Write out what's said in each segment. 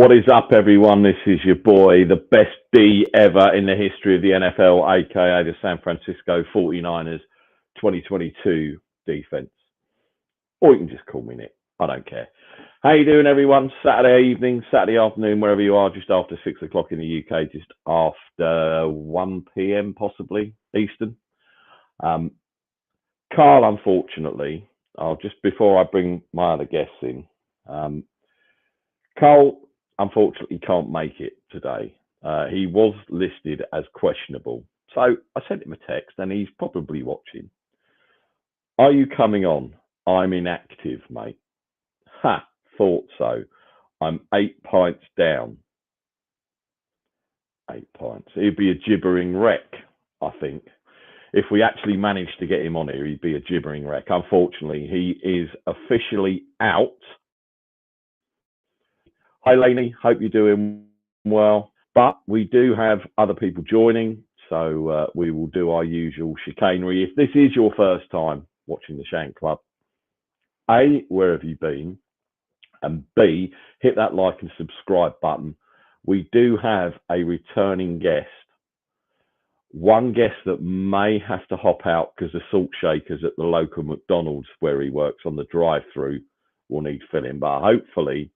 What is up, everyone? This is your boy, the best D ever in the history of the NFL, aka the San Francisco 49ers 2022 defense. Or you can just call me Nick. I don't care. How you doing, everyone? Saturday evening, Saturday afternoon, wherever you are, just after 6 o'clock in the UK, just after 1 p.m. possibly, Eastern. Carl, unfortunately, just before I bring my other guests in, Carl unfortunately can't make it today. He was listed as questionable. So I sent him a text and he's probably watching. Are you coming on? I'm inactive, mate. Ha, thought so. I'm 8 pints down. 8 pints. He'd be a gibbering wreck, I think. If we actually managed to get him on here, he'd be a gibbering wreck. Unfortunately, he is officially out. Hi, Lainey. Hope you're doing well. But we do have other people joining, so we will do our usual chicanery. If this is your first time watching the Shank Club, A, where have you been? And B, hit that like and subscribe button. We do have a returning guest. One guest that may have to hop out because the salt shakers at the local McDonald's where he works on the drive-through will need filling. But hopefully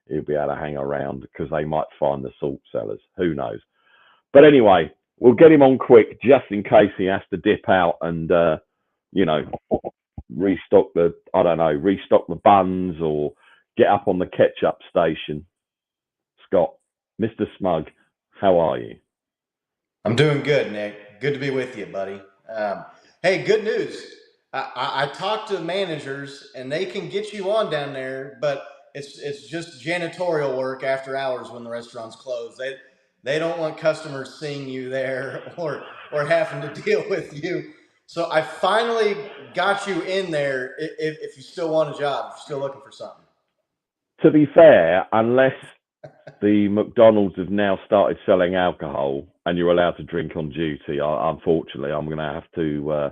he'll be able to hang around because they might find the salt sellers. Who knows? But anyway, we'll get him on quick just in case he has to dip out and, restock the buns or get up on the ketchup station. Scott, Mr. Smug, how are you? I'm doing good, Nick. Good to be with you, buddy. Hey, good news. I talked to managers, and they can get you on down there, but it's just janitorial work after hours when the restaurant's closed. They don't want customers seeing you there or having to deal with you. So I finally got you in there. If you still want a job, if you're still looking for something. To be fair, unless the McDonald's have now started selling alcohol and you're allowed to drink on duty, unfortunately, I'm going to have to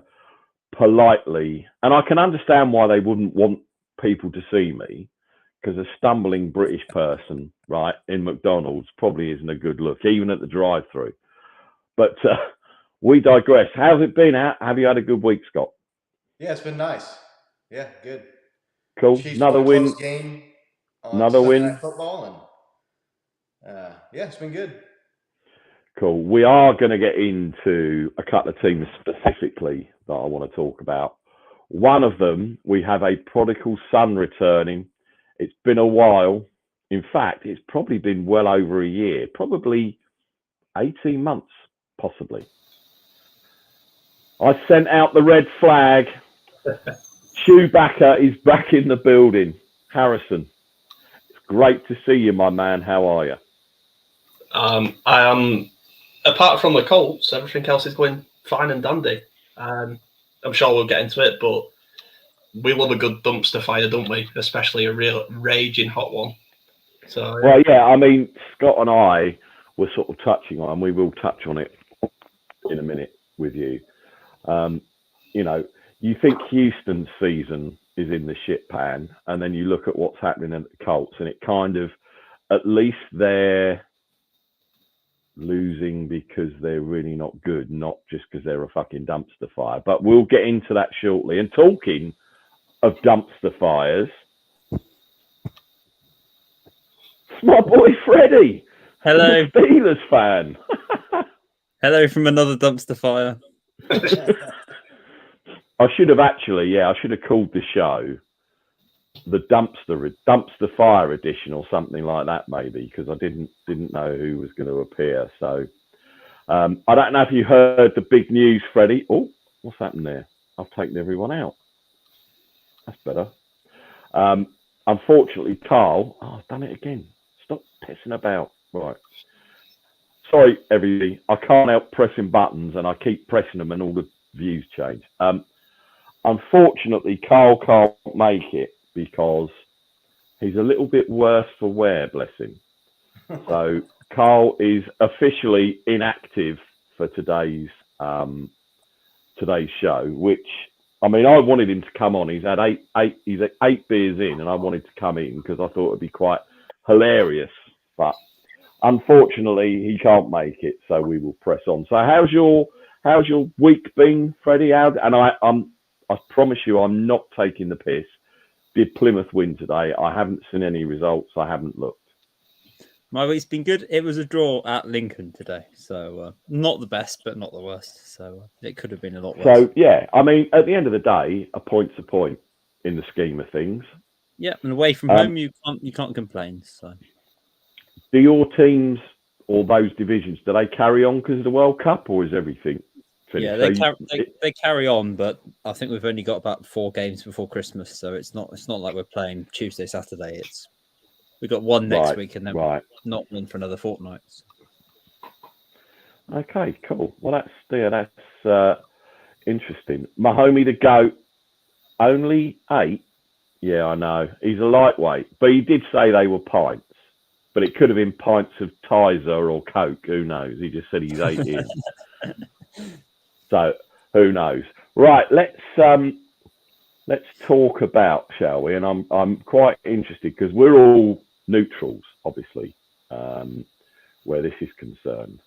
politely, and I can understand why they wouldn't want people to see me, because a stumbling British person, right, in McDonald's probably isn't a good look, even at the drive-through. But we digress. How's it been? Have you had a good week, Scott? Yeah, it's been nice. Yeah, good. Cool. Chiefs Another won a win. close game on Another Sunday win. Night Football, and yeah, it's been good. Cool. We are going to get into a couple of teams specifically that I want to talk about. One of them, we have a prodigal son returning. It's been a while. In fact, it's probably been well over a year, probably 18 months, possibly. I sent out the red flag. Chewbacca is back in the building. Harrison, it's great to see you, my man. How are you? I am. Apart from the Colts, everything else is going fine and dandy. I'm sure we'll get into it, but we love a good dumpster fire, don't we? Especially a real raging hot one. So Well, yeah, I mean, Scott and I were sort of touching on, and we will touch on it in a minute with you. You think Houston's season is in the shit pan, and then you look at what's happening at the Colts, and it kind of, at least they're losing because they're really not good, not just because they're a fucking dumpster fire. But we'll get into that shortly. And talking of dumpster fires, it's my boy Freddie. Hello. Steelers fan. Hello from another dumpster fire. I should have called the show the dumpster fire edition or something like that, maybe, because I didn't know who was going to appear. So I don't know if you heard the big news, Freddie. Oh, what's happened there? I've taken everyone out. That's better. Unfortunately, Carl, I've done it again. Stop pissing about. Right. Sorry, everybody. I can't help pressing buttons, and I keep pressing them, and all the views change. Unfortunately, Carl can't make it because he's a little bit worse for wear, bless him. So Carl is officially inactive for today's show, which, I mean, I wanted him to come on. He's had eight beers in, and I wanted to come in because I thought it'd be quite hilarious But unfortunately, he can't make it, so we will press on. So how's your week been, Freddie? I promise you, I'm not taking the piss. Did Plymouth win today? I haven't seen any results. I haven't looked. My week's been good. It was a draw at Lincoln today, so not the best, but not the worst. So it could have been a lot worse. So yeah, I mean, at the end of the day, a point's a point in the scheme of things. Yeah, and away from home, you can't complain. So, do your teams or those divisions do they carry on because of the World Cup, or is everything finished? Yeah, they carry on, but I think we've only got about 4 games before Christmas, so it's not like we're playing Tuesday, Saturday. We've got one next week, and then not one for another fortnight. Okay, cool. Well, that's interesting. Mahomie the GOAT, only 8. Yeah, I know. He's a lightweight, but he did say they were pints. But it could have been pints of Tizer or Coke. Who knows? He just said he's 8 in. So who knows? Right, let's talk about, shall we? And I'm quite interested because we're all neutrals, obviously, where this is concerned.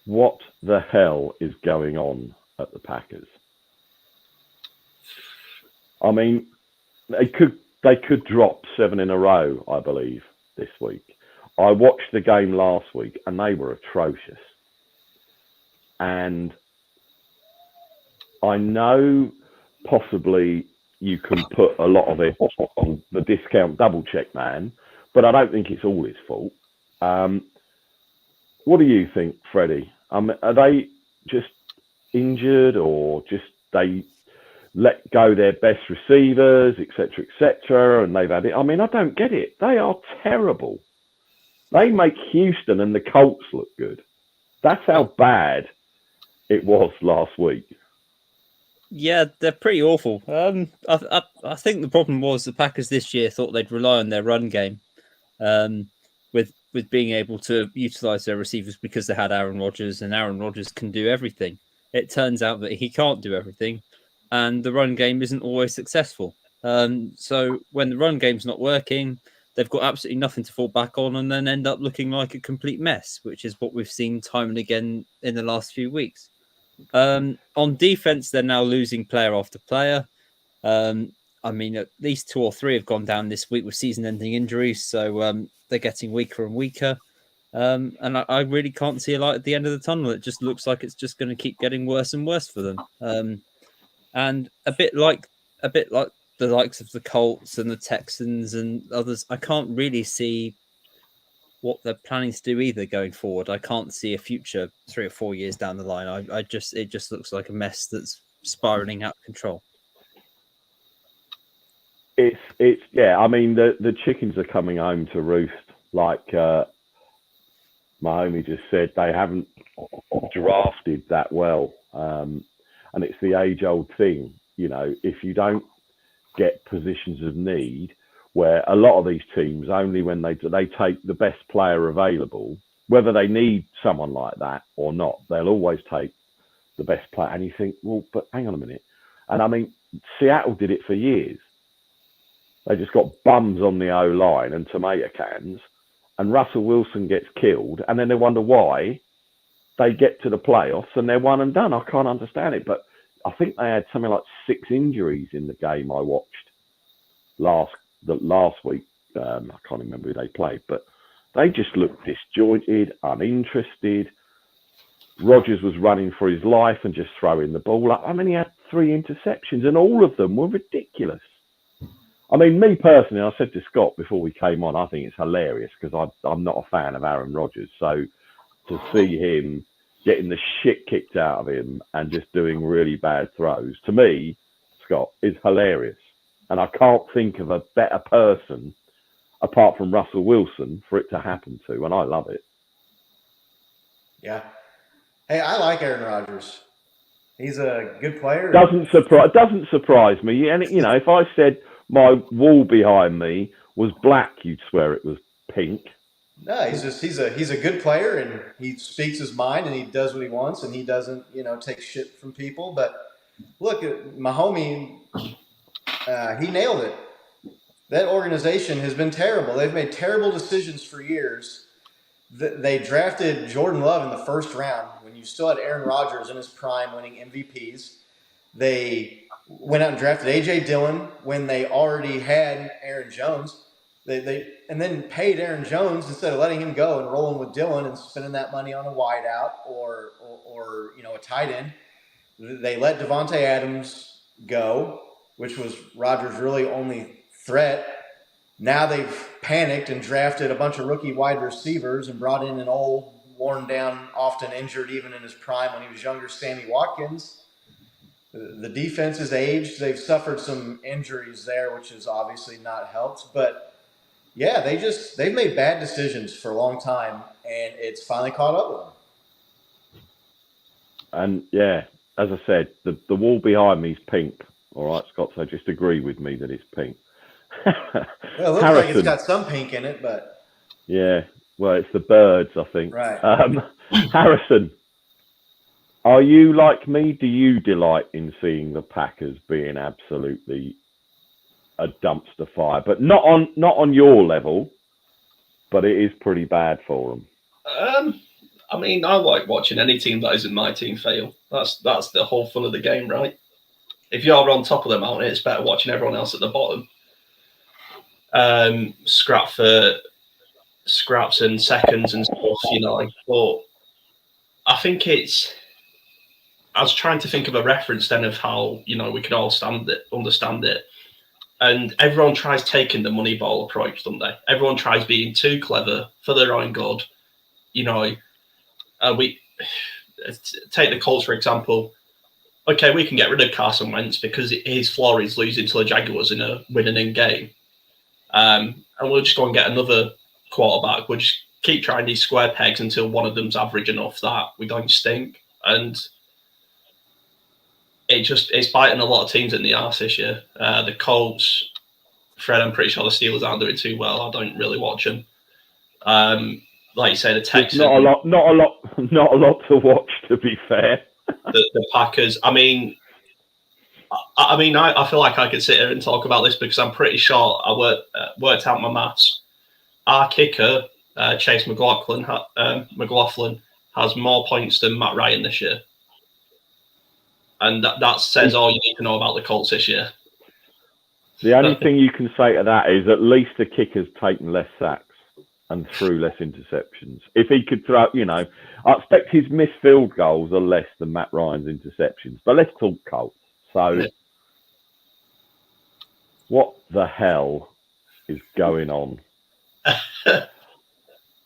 What the hell is going on at the Packers? I mean, they could drop 7 in a row, I believe, this week. I watched the game last week and they were atrocious. And I know possibly you can put a lot of it on the discount double check man, but I don't think it's all his fault. What do you think, Freddie? Are they just injured, or just they let go their best receivers, etc., and they've had it? I mean, I don't get it. They are terrible. They make Houston and the Colts look good. That's how bad it was last week. Yeah, they're pretty awful. I think the problem was the Packers this year thought they'd rely on their run game, with being able to utilize their receivers because they had Aaron Rodgers, and Aaron Rodgers can do everything. It turns out that he can't do everything, and the run game isn't always successful. So when the run game's not working, they've got absolutely nothing to fall back on, and then end up looking like a complete mess, which is what we've seen time and again in the last few weeks. On defense, they're now losing player after player. I mean, at least 2 or 3 have gone down this week with season-ending injuries, so they're getting weaker and weaker. And I really can't see a light at the end of the tunnel. It just looks like it's just going to keep getting worse and worse for them. And a bit like the likes of the Colts and the Texans and others, I can't really see what they're planning to do either going forward. I can't see a future 3 or 4 years down the line. It just looks like a mess that's spiraling out of control. It's yeah. I mean, the chickens are coming home to roost. Like Mahomie just said, they haven't drafted that well, and it's the age-old thing. You know, if you don't get positions of need, where a lot of these teams only when they take the best player available, whether they need someone like that or not, they'll always take the best player. And you think, well, but hang on a minute. And I mean, Seattle did it for years. They just got bums on the O-line and tomato cans, and Russell Wilson gets killed, and then they wonder why they get to the playoffs and they're one and done. I can't understand it, but I think they had something like 6 injuries in the game I watched last week. I can't remember who they played, but they just looked disjointed, uninterested. Rodgers was running for his life and just throwing the ball up. I mean, he had 3 interceptions, and all of them were ridiculous. I mean, me personally, I said to Scott before we came on, I think it's hilarious because I'm not a fan of Aaron Rodgers. So to see him getting the shit kicked out of him and just doing really bad throws, to me, Scott, is hilarious. And I can't think of a better person apart from Russell Wilson for it to happen to, and I love it. Yeah. Hey, I like Aaron Rodgers. He's a good player. Doesn't surprise me. And you know, if I said my wall behind me was black, you'd swear it was pink. No, he's a good player, and he speaks his mind, and he does what he wants, and he doesn't take shit from people. But look, Mahomie, he nailed it. that organization has been terrible. They've made terrible decisions for years. They drafted Jordan Love in the first round when you still had Aaron Rodgers in his prime winning MVPs. They went out and drafted A.J. Dillon when they already had Aaron Jones. And then paid Aaron Jones instead of letting him go and rolling with Dillon and spending that money on a wideout or a tight end. They let Devontae Adams go, which was Rodgers' really only threat. Now they've panicked and drafted a bunch of rookie wide receivers and brought in an old, worn down, often injured even in his prime when he was younger, Sammy Watkins. The defense has aged. They've suffered some injuries there, which has obviously not helped. But yeah, they've made bad decisions for a long time, and it's finally caught up with them. And yeah, as I said, the wall behind me is pink. All right, Scott. So just agree with me that it's pink. Well, it looks like it's got some pink in it, but yeah. Well, it's the birds, I think. Right. Harrison, are you like me? Do you delight in seeing the Packers being absolutely a dumpster fire, but not on your level, but it is pretty bad for them? I mean, I like watching any team that isn't my team fail. That's the whole fun of the game, right? If you're on top of the mountain, it's better watching everyone else at the bottom. Scraps and seconds and stuff, But I think I was trying to think of a reference then of how, we could all understand it. And everyone tries taking the Moneyball approach, don't they? Everyone tries being too clever for their own good. We take the Colts, for example. Okay, we can get rid of Carson Wentz because his floor is losing to the Jaguars in a winning game. And we'll just go and get another quarterback. We'll just keep trying these square pegs until one of them's average enough that we don't stink. And it's biting a lot of teams in the arse this year. The Colts, Fred, I'm pretty sure the Steelers aren't doing too well. I don't really watch them. Like you say, the Texans. Not a lot to watch, to be fair. The Packers. I feel like I could sit here and talk about this because I'm pretty sure I worked out my maths. Our kicker, Chase McLaughlin, has more points than Matt Ryan this year. And that says all you need to know about the Colts this year. The only thing you can say to that is at least the kicker's taken less sacks and threw less interceptions. If he could throw, I expect his missed field goals are less than Matt Ryan's interceptions. But let's talk Colts. So, What the hell is going on?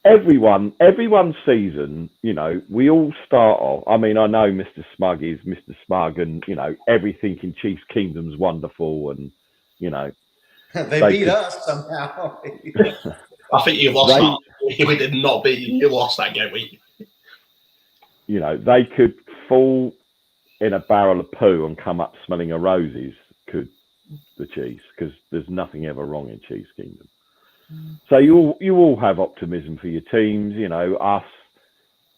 Everyone's season, we all start off. I mean, I know Mr. Smug is Mr. Smug, and everything in Chiefs Kingdom's wonderful, and they beat us somehow. I think you lost that. We did not beat you. You lost that game week. They could fall in a barrel of poo and come up smelling of roses. Could the Chiefs? Because there's nothing ever wrong in Chiefs Kingdom. So you all have optimism for your teams. Us,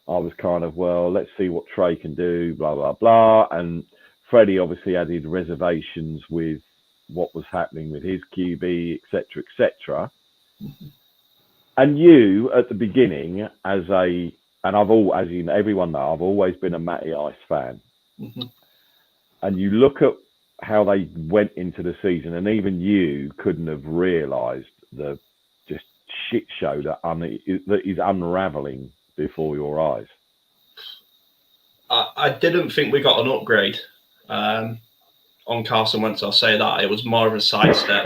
I was kind of, well, let's see what Trey can do, blah, blah, blah. And Freddie obviously added reservations with what was happening with his QB, etc., etc. And you, at the beginning, as everyone knows, I've always been a Matty Ice fan. Mm-hmm. And you look at how they went into the season, and even you couldn't have realised the just shit show that is unravelling before your eyes. I didn't think we got an upgrade on Carson Wentz. I'll say that. It was more of a sidestep.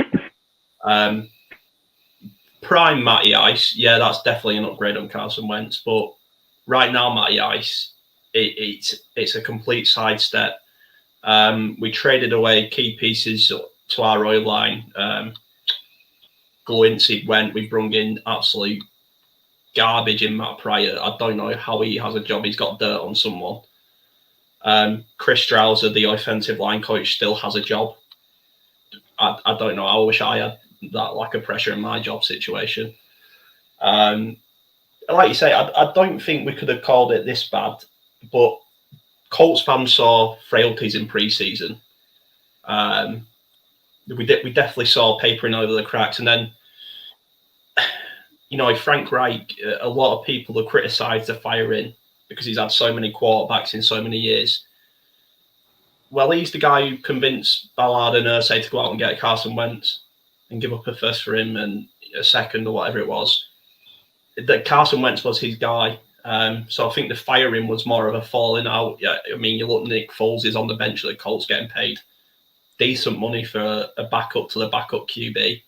Prime Matty Ice, yeah, that's definitely an upgrade on Carson Wentz. But right now, Matty Ice, it's a complete sidestep. We traded away key pieces to our oil line. Glowinski went. We brung in absolute garbage in Matt Pryor. I don't know how he has a job. He's got dirt on someone. Chris Strauser, the offensive line coach, still has a job. I don't know. I wish I had that lack of pressure in my job situation. Like you say, I don't think we could have called it this bad, but Colts fans saw frailties in preseason. we definitely saw papering over the cracks. And then, Frank Reich, a lot of people have criticised the firing because he's had so many quarterbacks in so many years. Well, he's the guy who convinced Ballard and Irsay to go out and get Carson Wentz and give up a first for him and a second or whatever it was. That Carson Wentz was his guy. So I think the firing was more of a falling out. Yeah, I mean, you look, Nick Foles is on the bench at the Colts getting paid decent money for a backup to the backup QB.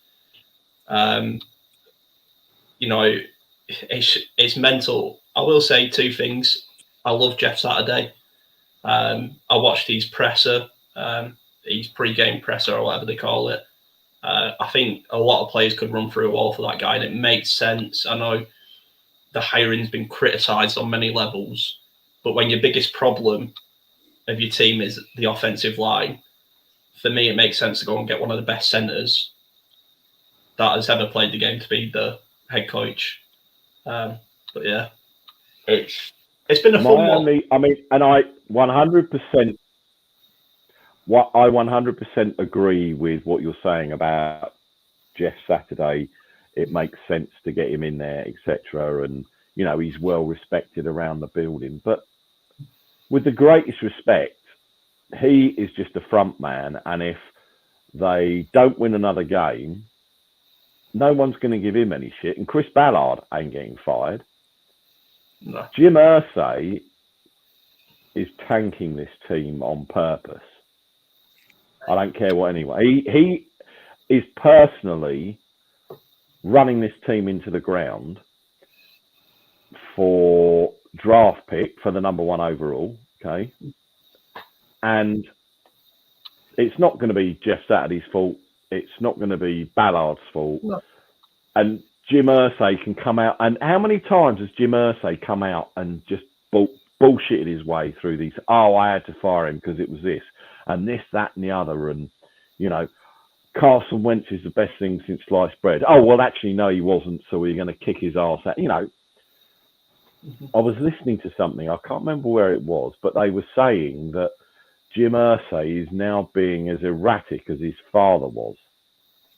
It's mental. I will say two things. I love Jeff Saturday. I watched his presser, his pre-game presser or whatever they call it. I think a lot of players could run through a wall for that guy, and it makes sense. I know the hiring's been criticised on many levels, but when your biggest problem of your team is the offensive line, for me, it makes sense to go and get one of the best centres that has ever played the game to be the head coach. But yeah, it's been a fun one. I mean, and I 100%. I 100% agree with what you're saying about Jeff Saturday. It makes sense to get him in there, etc. And he's well respected around the building. But with the greatest respect, he is just a front man, and if they don't win another game, no one's going to give him any shit. And Chris Ballard ain't getting fired. No. Jim Irsay is tanking this team on purpose. I don't care what anyone. He is personally running this team into the ground for draft pick for the number 1 overall. Okay. And it's not going to be Jeff Saturday's fault. It's not going to be Ballard's fault. No. And Jim Irsay can come out. And how many times has Jim Irsay come out and just bullshitted his way through these? Oh, I had to fire him because it was this and this, that, and the other. And, Carson Wentz is the best thing since sliced bread. Oh, well, actually, no, he wasn't. So we're going to kick his ass out. I was listening to something. I can't remember where it was, but they were saying that Jim Irsay is now being as erratic as his father was,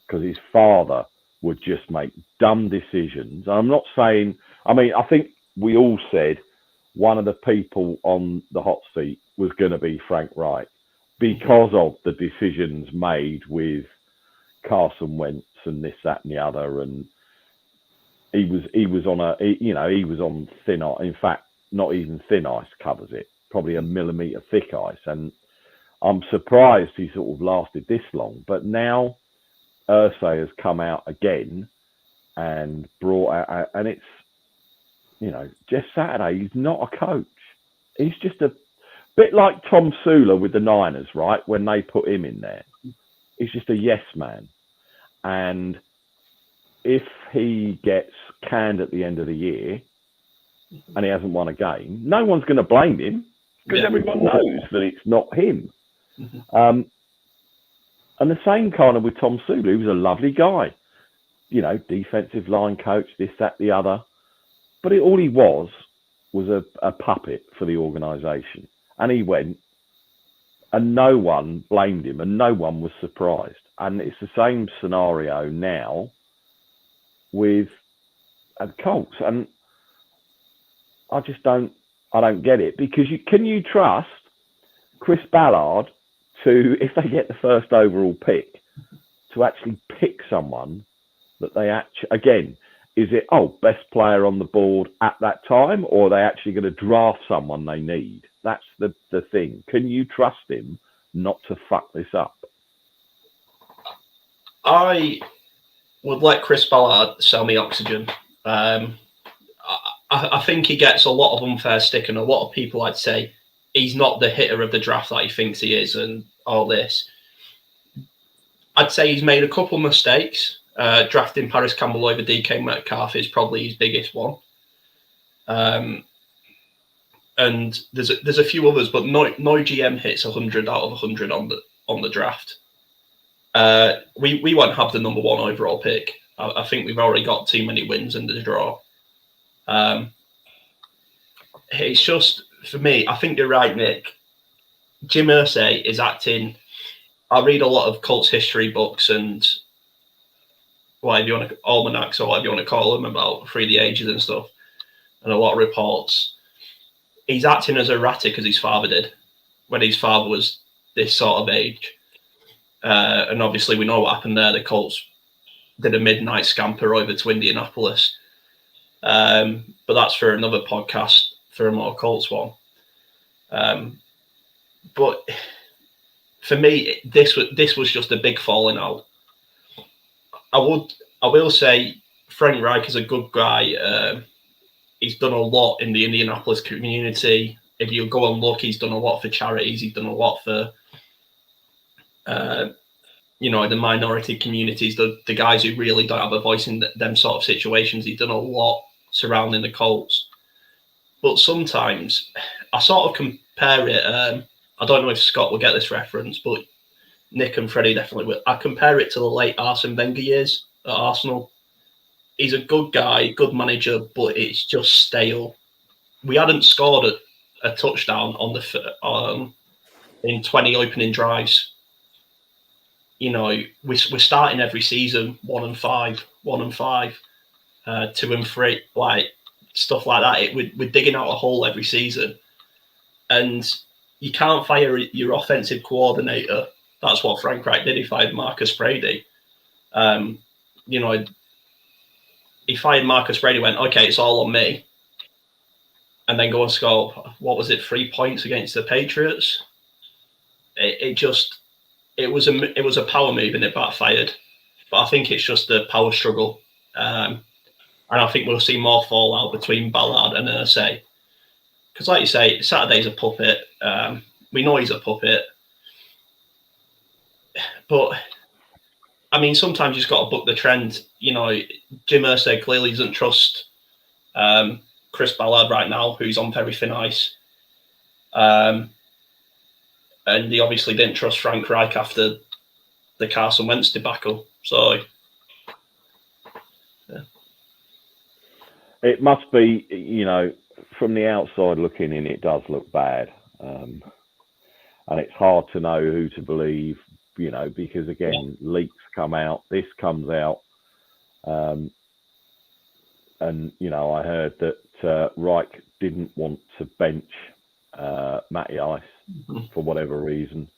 because his father would just make dumb decisions. I'm not saying, I think we all said one of the people on the hot seat was going to be Frank Reich because of the decisions made with Carson Wentz and this, that, and the other. And he was on thin ice. In fact, not even thin ice covers it, probably a millimetre thick ice. And I'm surprised he sort of lasted this long. But now Irsay has come out again and brought out, and it's, Jeff Saturday, he's not a coach. He's just a bit like Tom Sula with the Niners, right? When they put him in there, he's just a yes man. And if he gets canned at the end of the year and he hasn't won a game, no one's going to blame him because everyone knows that it's not him. Mm-hmm. And the same kind of with Tom Sula. He was a lovely guy, defensive line coach, this, that, the other. But all he was a puppet for the organisation. And he went, and no one blamed him, and no one was surprised. And it's the same scenario now with the Colts. And I don't get it, because can you trust Chris Ballard to, if they get the first overall pick, to actually pick someone that they actually, again, is it, best player on the board at that time, or are they actually going to draft someone they need? That's the thing. Can you trust him not to fuck this up? I would let Chris Ballard sell me oxygen. I think he gets a lot of unfair stick, and a lot of people, I'd say, he's not the hitter of the draft that he thinks he is and all this. I'd say he's made a couple of mistakes. Drafting Paris Campbell over DK Metcalf is probably his biggest one. And there's a few others, but no GM hits 100 out of 100 on the draft. We won't have the number 1 overall pick. I think we've already got too many wins in the draw. It's just, for me, I think you're right, Nick. Jim Irsay is acting I read a lot of Colts history books and whatever you want to almanacs or whatever you want to call them about through the ages and stuff, and a lot of reports. He's acting as erratic as his father did when his father was this sort of age. And obviously we know what happened there. The Colts did a midnight scamper over to Indianapolis. But that's for another podcast, for a more Colts one. But for me, this was just a big falling out. I will say Frank Reich is a good guy. He's done a lot in the Indianapolis community. If you go and look, he's done a lot for charities. He's done a lot for, the minority communities, the guys who really don't have a voice in them sort of situations. He's done a lot surrounding the Colts. But sometimes I sort of compare it. I don't know if Scott will get this reference, but Nick and Freddie definitely will. I compare it to the late Arsene Wenger years at Arsenal. He's a good guy, good manager, but it's just stale. We hadn't scored a touchdown in 20 opening drives. We're starting every season 1-5, 1-5, 2-3, like stuff like that. We're digging out a hole every season, and you can't fire your offensive coordinator. That's what Frank Reich did. He fired Marcus Brady. He fired Marcus Brady, went, okay, it's all on me. And then go and score, what was it, 3 points against the Patriots? It was a power move and it backfired. But I think it's just a power struggle. And I think we'll see more fallout between Ballard and Irsay. Because like you say, Saturday's a puppet. We know he's a puppet. But I mean, sometimes you just got to buck the trend. Jim Irsay clearly doesn't trust Chris Ballard right now, who's on very thin ice. And he obviously didn't trust Frank Reich after the Carson Wentz debacle. So, yeah. It must be, from the outside looking in, it does look bad. And it's hard to know who to believe, because again, leaks come out, this comes out. And, I heard that Reich didn't want to bench Matty Ice for whatever reason.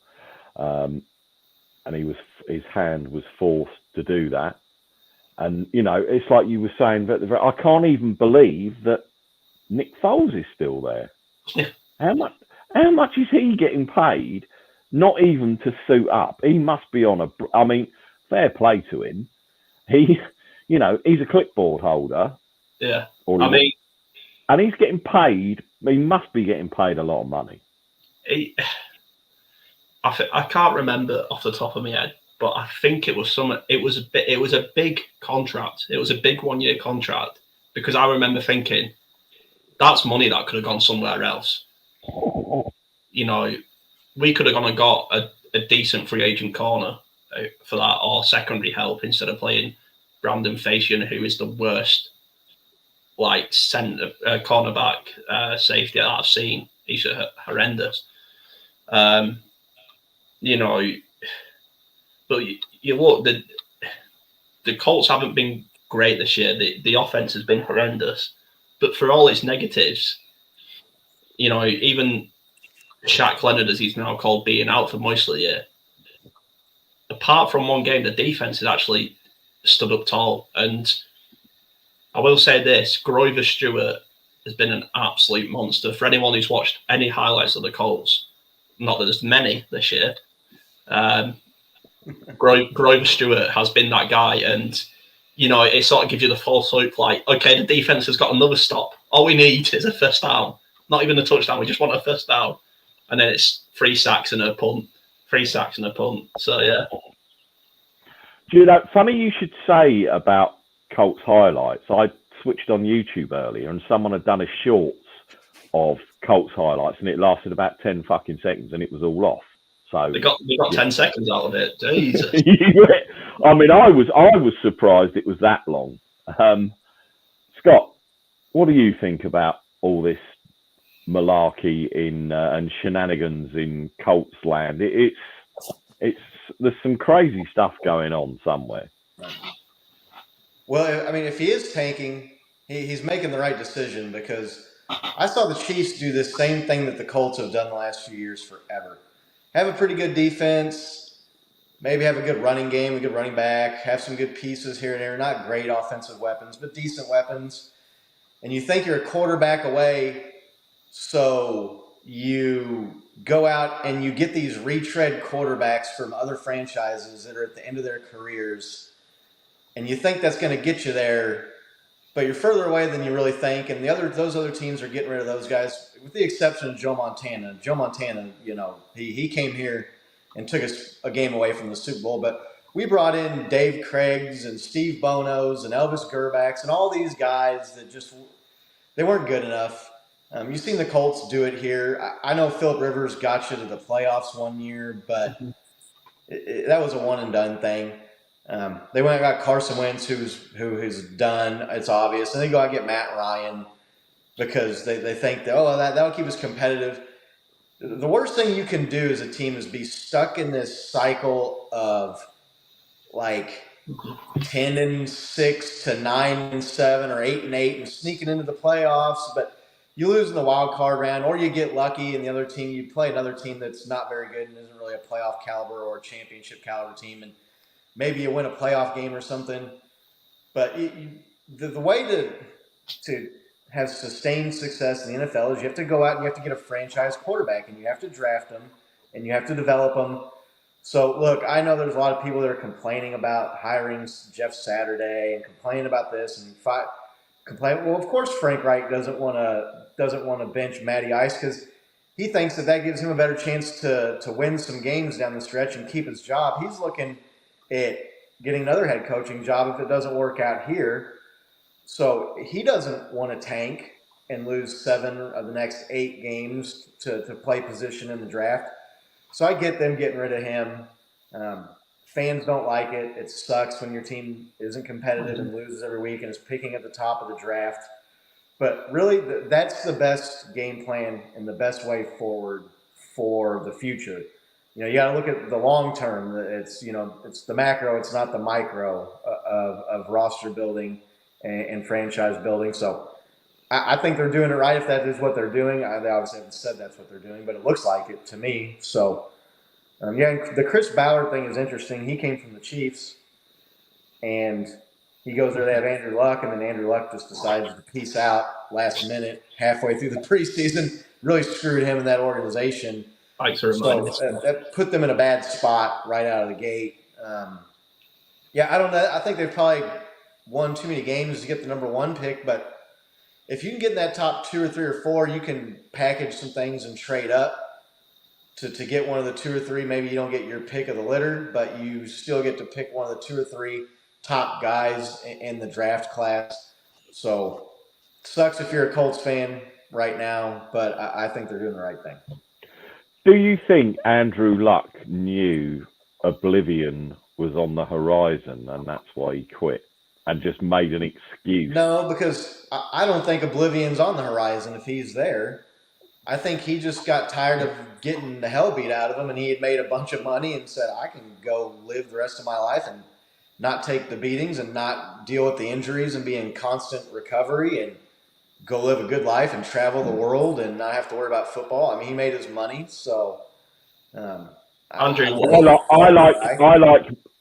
And his hand was forced to do that. And, it's like you were saying, but I can't even believe that Nick Foles is still there. Yeah. How much is he getting paid? Not even to suit up. He must be on fair play to him. He's a clipboard holder. Yeah. And he's getting paid. He must be getting paid a lot of money. I can't remember off the top of my head, but I think it was a big contract. It was a big 1-year contract, because I remember thinking that's money that could have gone somewhere else. We could have gone and got a decent free agent corner for that, or secondary help, instead of playing Brandon Facian, who is the worst cornerback safety that I've seen. He's horrendous. But you look, the Colts haven't been great this year. The offense has been horrendous, but for all its negatives, even Shaq Leonard, as he's now called, being out for most of the year, apart from one game, the defense has actually stood up tall. And I will say this, Grover Stewart has been an absolute monster. For anyone who's watched any highlights of the Colts, not that there's many this year, Grover Stewart has been that guy. And, it sort of gives you the false hope, like, okay, the defense has got another stop. All we need is a first down. Not even a touchdown. We just want a first down. And then it's 3 sacks and a punt. 3 sacks and a punt. So, yeah. Funny you should say about Colts highlights. I switched on YouTube earlier and someone had done a shorts of Colts highlights and it lasted about 10 fucking seconds and it was all off. So they got 10 seconds out of it. Jesus. I was surprised it was that long. Scott, what do you think about all this malarkey and shenanigans in Colts land? It's there's some crazy stuff going on somewhere. Right. Well, I mean, if he is tanking, he's making the right decision, because I saw the Chiefs do this same thing that the Colts have done the last few years forever. Have a pretty good defense, maybe have a good running game, a good running back, have some good pieces here and there. Not great offensive weapons, but decent weapons. And you think you're a quarterback away, so you go out and you get these retread quarterbacks from other franchises that are at the end of their careers, and you think that's going to get you there, but you're further away than you really think. And those other teams are getting rid of those guys, with the exception of Joe Montana. Joe Montana, he came here and took us a game away from the Super Bowl. But we brought in Dave Craigs and Steve Bonos and Elvis Gerbacks and all these guys that they weren't good enough. You've seen the Colts do it here. I know Phillip Rivers got you to the playoffs one year, but that was a one and done thing. They went and got Carson Wentz, who's done. It's obvious, and they go out and get Matt Ryan because they think that'll keep us competitive. The worst thing you can do as a team is be stuck in this cycle of like 10-6 to 9-7 or 8-8 and sneaking into the playoffs, but you lose in the wild card round, or you get lucky and the other team, you play another team that's not very good and isn't really a playoff caliber or a championship caliber team, and maybe you win a playoff game or something. But the way to have sustained success in the NFL is you have to go out and you have to get a franchise quarterback, and you have to draft them and you have to develop them. So, look, I know there's a lot of people that are complaining about hiring Jeff Saturday and complaining about this and complain. Well, of course, Frank Reich doesn't want to bench Matty Ice, because he thinks that gives him a better chance to win some games down the stretch and keep his job. He's looking at getting another head coaching job if it doesn't work out here. So he doesn't want to tank and lose 7 of the next 8 games to play position in the draft. So I get them getting rid of him. Fans don't like it. It sucks when your team isn't competitive and loses every week and is picking at the top of the draft. But really, that's the best game plan and the best way forward for the future. You got to look at the long term. It's the macro. It's not the micro of roster building and franchise building. So I think they're doing it right if that is what they're doing. They obviously haven't said that's what they're doing, but it looks like it to me. So, the Chris Ballard thing is interesting. He came from the Chiefs, and he goes there. They have Andrew Luck, and then Andrew Luck just decides to peace out last minute, halfway through the preseason. Really screwed him and that organization. So that put them in a bad spot right out of the gate. I don't know. I think they've probably won too many games to get the number 1 pick, but if you can get in that top 2 or 3 or 4, you can package some things and trade up to get one of the 2 or 3. Maybe you don't get your pick of the litter, but you still get to pick one of the 2 or 3 top guys in the draft class. So it sucks if you're a Colts fan right now, but I think they're doing the right thing. Do you think Andrew Luck knew Oblivion was on the horizon and that's why he quit and just made an excuse? No, because I don't think Oblivion's on the horizon if he's there. I think he just got tired of getting the hell beat out of him, and he had made a bunch of money and said, I can go live the rest of my life and not take the beatings and not deal with the injuries and be in constant recovery and go live a good life and travel the world and not have to worry about football. I mean, he made his money, so Andrew,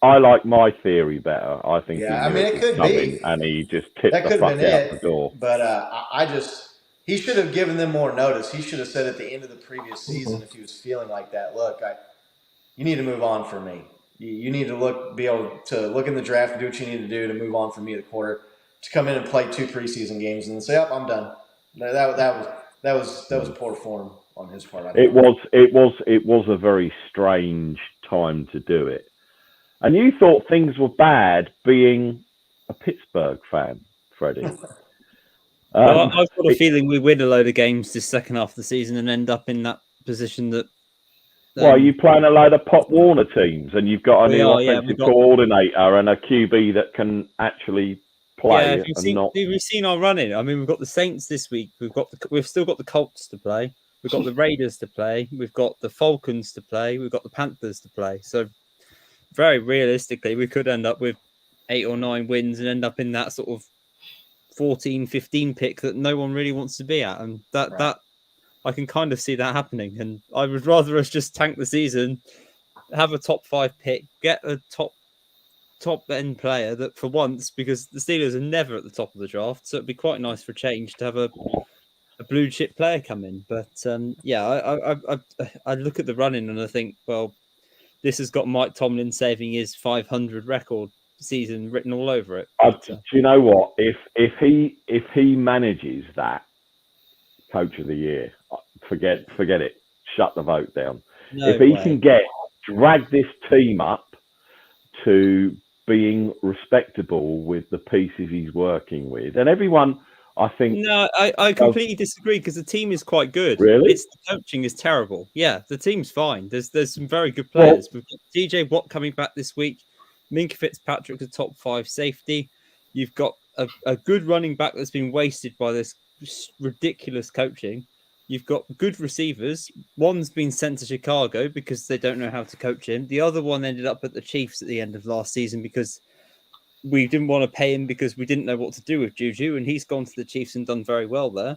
I like my theory better. I think it could be, and he just tipped the fuck out the door. But he should have given them more notice. He should have said at the end of the previous season, if he was feeling like that, look, you need to move on from me. You need to be able to look in the draft and do what you need to do to move on from me at the quarter, to come in and play 2 preseason games and then say, "Yep, I'm done." That was poor form on his part. It was a very strange time to do it. And you thought things were bad being a Pittsburgh fan, Freddie. Well, I've got a feeling we win a load of games this second half of the season and end up in that position that. Well, you playing a load of Pop Warner teams, and you've got a new offensive coordinator and a QB that can actually play. Yeah, we've seen our running. I mean, we've got the Saints this week. We've still got the Colts to play. We've got the Raiders to play. We've got the Falcons to play. We've got the Panthers to play. So very realistically, we could end up with 8 or 9 wins and end up in that sort of 14, 15 pick that no one really wants to be at. And that I can kind of see that happening. And I would rather us just tank the season, have a top 5 pick, get a top end player that for once, because the Steelers are never at the top of the draft. So it'd be quite nice for change to have a blue chip player come in. But I look at the running and I think, well, this has got Mike Tomlin saving his 500 record season written all over it. Do you know what? If he manages that coach of the year, forget it. Shut the vote down. If he can drag this team up to being respectable with the pieces he's working with, and everyone, I think. No, I completely disagree because the team is quite good. Really? It's the coaching is terrible. Yeah, the team's fine. There's some very good players. We've got DJ Watt coming back this week. Minka Fitzpatrick, a top 5 safety. You've got a good running back that's been wasted by this ridiculous coaching. You've got good receivers. One's been sent to Chicago because they don't know how to coach him. The other one ended up at the Chiefs at the end of last season because we didn't want to pay him because we didn't know what to do with Juju, and he's gone to the Chiefs and done very well there.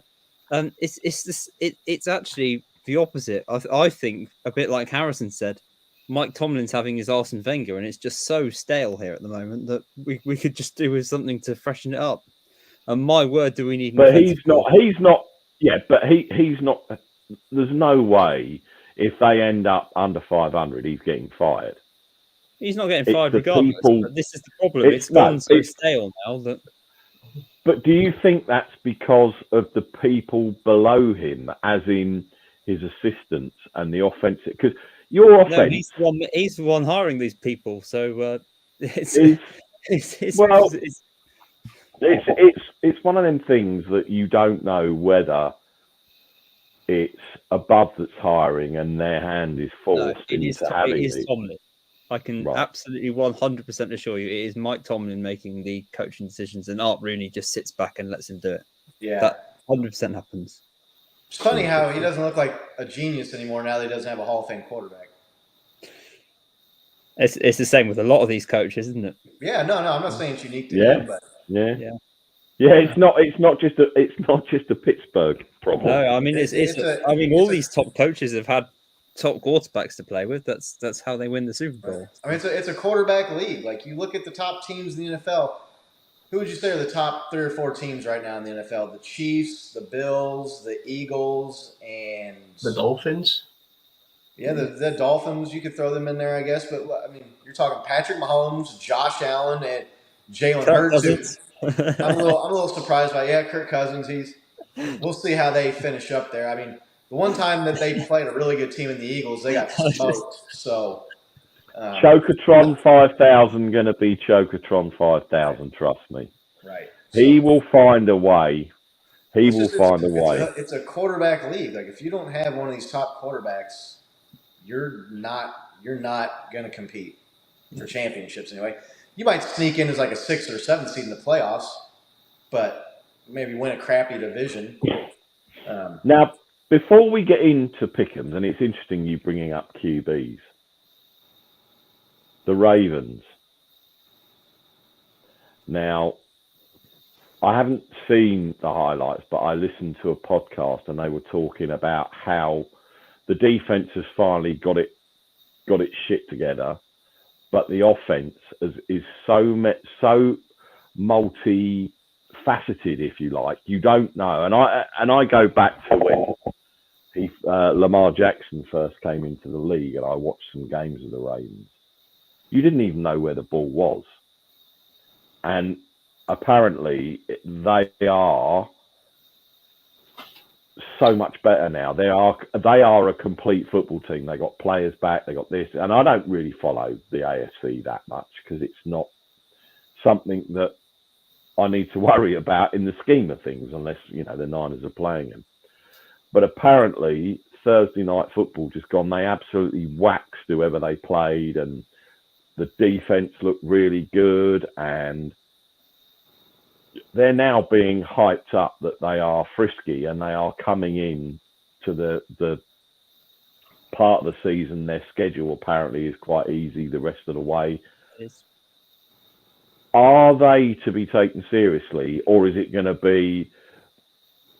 It's actually the opposite. I think a bit like Harrison said, Mike Tomlin's having his Arsene Wenger, and it's just so stale here at the moment that we could just do with something to freshen it up. And my word, do we need? But he's not. Yeah, but he's not. There's no way if they end up under 500, he's getting fired. He's not getting fired regardless. But this is the problem. It's gone so stale now that. But do you think that's because of the people below him, as in his assistants and the offensive? Because your offense. No, he's the one hiring these people. So it's one of them things that you don't know whether it's above that's hiring and their hand is forced into having it. It is Tomlin. I can absolutely 100% assure you it is Mike Tomlin making the coaching decisions, and Art Rooney just sits back and lets him do it. Yeah. That 100% happens. It's funny how he doesn't look like a genius anymore now that he doesn't have a Hall of Fame quarterback. It's the same with a lot of these coaches, isn't it? Yeah, no, I'm not saying it's unique to him, but yeah. It's not just a Pittsburgh problem. No, I mean all these top coaches have had top quarterbacks to play with. That's how they win the Super Bowl. I mean, it's a quarterback league. Like, you look at the top teams in the NFL. Who would you say are the top 3 or 4 teams right now in the NFL? The Chiefs, the Bills, the Eagles, and the Dolphins. Yeah, the Dolphins. You could throw them in there, I guess. But I mean, you're talking Patrick Mahomes, Josh Allen, and Jalen Hurts. I'm a little surprised by Kirk Cousins. We'll see how they finish up there. I mean, the one time that they played a really good team in the Eagles, they got smoked. So Chocotron 5000 going to be Chocotron 5000. Trust me. Right. He will find a way. Find a way. It's a quarterback league. Like, if you don't have one of these top quarterbacks, you're not going to compete for championships anyway. You might sneak in as like a 6th or 7th seed in the playoffs, but maybe win a crappy division. Now, before we get into pick'ems, and it's interesting you bringing up QBs, the Ravens. Now, I haven't seen the highlights, but I listened to a podcast and they were talking about how the defense has finally got its shit together, but the offense is so multifaceted, if you like. You don't know, and I go back to when Lamar Jackson first came into the league, and I watched some games of the Ravens. You didn't even know where the ball was, and apparently they are so much better now. They are a complete football team. They got players back. They got this, and I don't really follow the AFC that much because it's not something that I need to worry about in the scheme of things, unless the Niners are playing them. But apparently Thursday night football just gone. They absolutely waxed whoever they played, and the defense looked really good, and they're now being hyped up that they are frisky and they are coming in to the part of the season, their schedule apparently is quite easy the rest of the way. Are they to be taken seriously, or is it going to be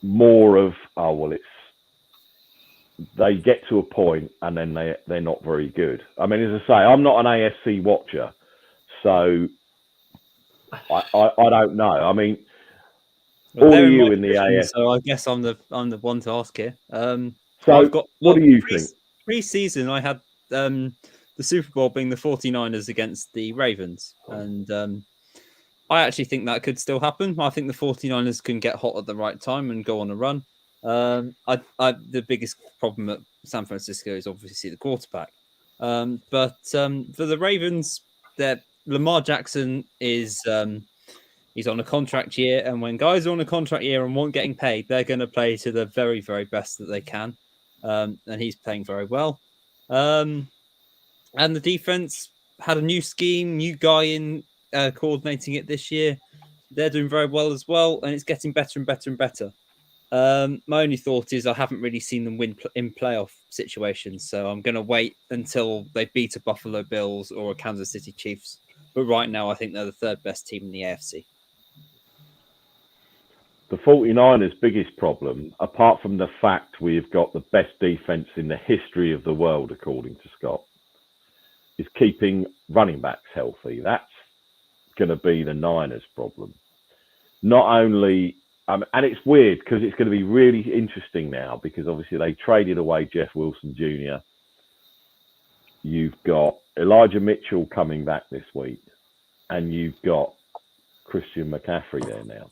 more of, oh, well, they get to a point and then they're not very good? I mean, as I say, I'm not an AFC watcher, so I don't know. I mean, well, all they're of in you my in the division, AFC. so I guess I'm the one to ask here. So I've got what do you think? Pre-season, I had the Super Bowl being the 49ers against the Ravens, and I actually think that could still happen. I think the 49ers can get hot at the right time and go on a run. The biggest problem at San Francisco is obviously the quarterback. But for the Ravens, Lamar Jackson is he's on a contract year, and when guys are on a contract year and want getting paid, they're going to play to the very, very best that they can. And he's playing very well. And the defense had a new scheme, new guy in coordinating it this year. They're doing very well as well, and it's getting better and better and better. My only thought is I haven't really seen them win in playoff situations, so I'm going to wait until they beat a Buffalo Bills or a Kansas City Chiefs. But right now, I think they're the third best team in the AFC. The 49ers' biggest problem, apart from the fact we've got the best defense in the history of the world, according to Scott, is keeping running backs healthy. That's going to be the Niners' problem. Not only, and it's weird because it's going to be really interesting now because obviously they traded away Jeff Wilson Jr. You've got Elijah Mitchell coming back this week, and you've got Christian McCaffrey there now.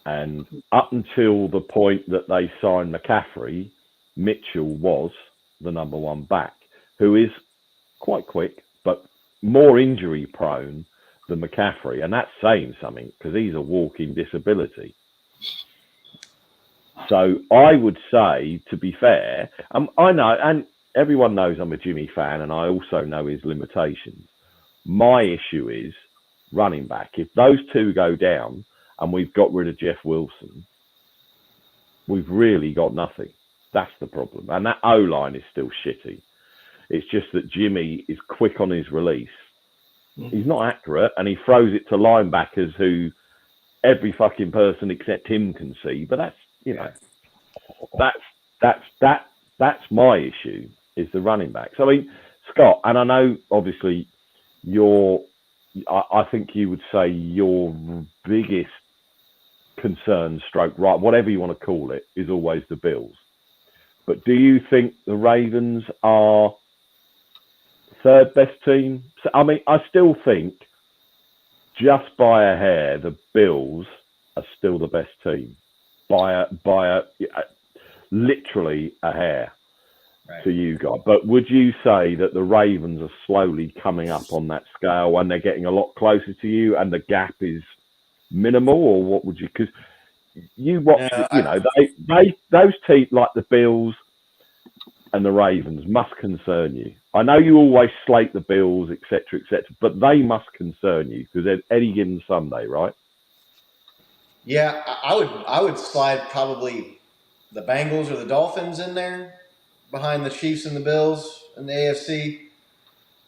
And up until the point that they signed McCaffrey, Mitchell was the number one back, who is quite quick, but more injury prone than McCaffrey. And that's saying something because he's a walking disability. So I would say, to be fair, I know, and everyone knows I'm a Jimmy fan, and I also know his limitations. My issue is running back. If those two go down, and we've got rid of Jeff Wilson, we've really got nothing. That's the problem. And that O-line is still shitty. It's just that Jimmy is quick on his release. He's not accurate, and he throws it to linebackers who every fucking person except him can see. But that's, you know, that's my issue, is the running backs. I mean, Scott, and I know obviously I think you would say your biggest concern, stroke, right, whatever you want to call it, is always the Bills. But do you think the Ravens are third best team? So, I mean, I still think just by a hair, the Bills are still the best team by literally a hair. Right. To you guys. But would you say that the Ravens are slowly coming up on that scale and they're getting a lot closer to you and the gap is minimal, or what would you? Because you watch, those teams like the Bills and the Ravens must concern you. I know you always slate the Bills, etc., but they must concern you because they're any given Sunday, right? Yeah, I would slide probably the Bengals or the Dolphins in there behind the Chiefs and the Bills in the AFC.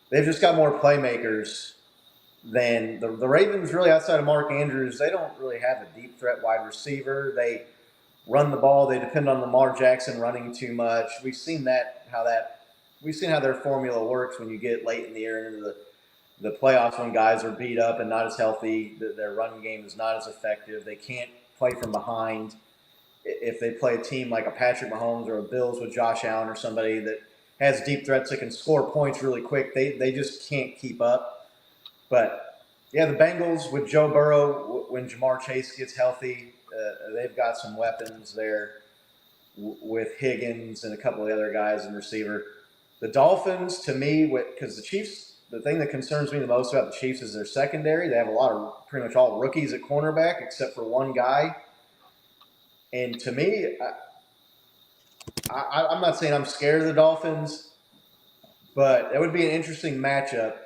They've just got more playmakers than the Ravens. Really, outside of Mark Andrews, they don't really have a deep threat wide receiver. They run the ball. They depend on Lamar Jackson running too much. We've seen how their formula works when you get late in the year into the playoffs when guys are beat up and not as healthy. Their running game is not as effective. They can't play from behind. If they play a team like a Patrick Mahomes or a Bills with Josh Allen or somebody that has deep threats that can score points really quick, they just can't keep up. But yeah, the Bengals with Joe Burrow, when Jamar Chase gets healthy, they've got some weapons there with Higgins and a couple of the other guys in receiver. The Dolphins, to me, because the Chiefs, the thing that concerns me the most about the Chiefs is their secondary. They have a lot of pretty much all rookies at cornerback except for one guy. And to me, I'm not saying I'm scared of the Dolphins, but it would be an interesting matchup.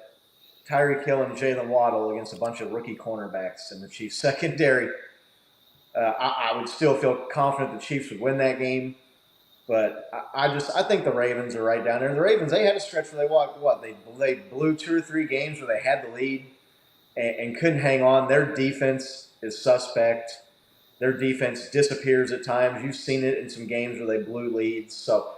Tyreek Hill and Jalen Waddle against a bunch of rookie cornerbacks in the Chiefs secondary. I would still feel confident the Chiefs would win that game. But I think the Ravens are right down there. The Ravens, they had a stretch where they blew 2 or 3 games where they had the lead and couldn't hang on. Their defense is suspect. Their defense disappears at times. You've seen it in some games where they blew leads. So,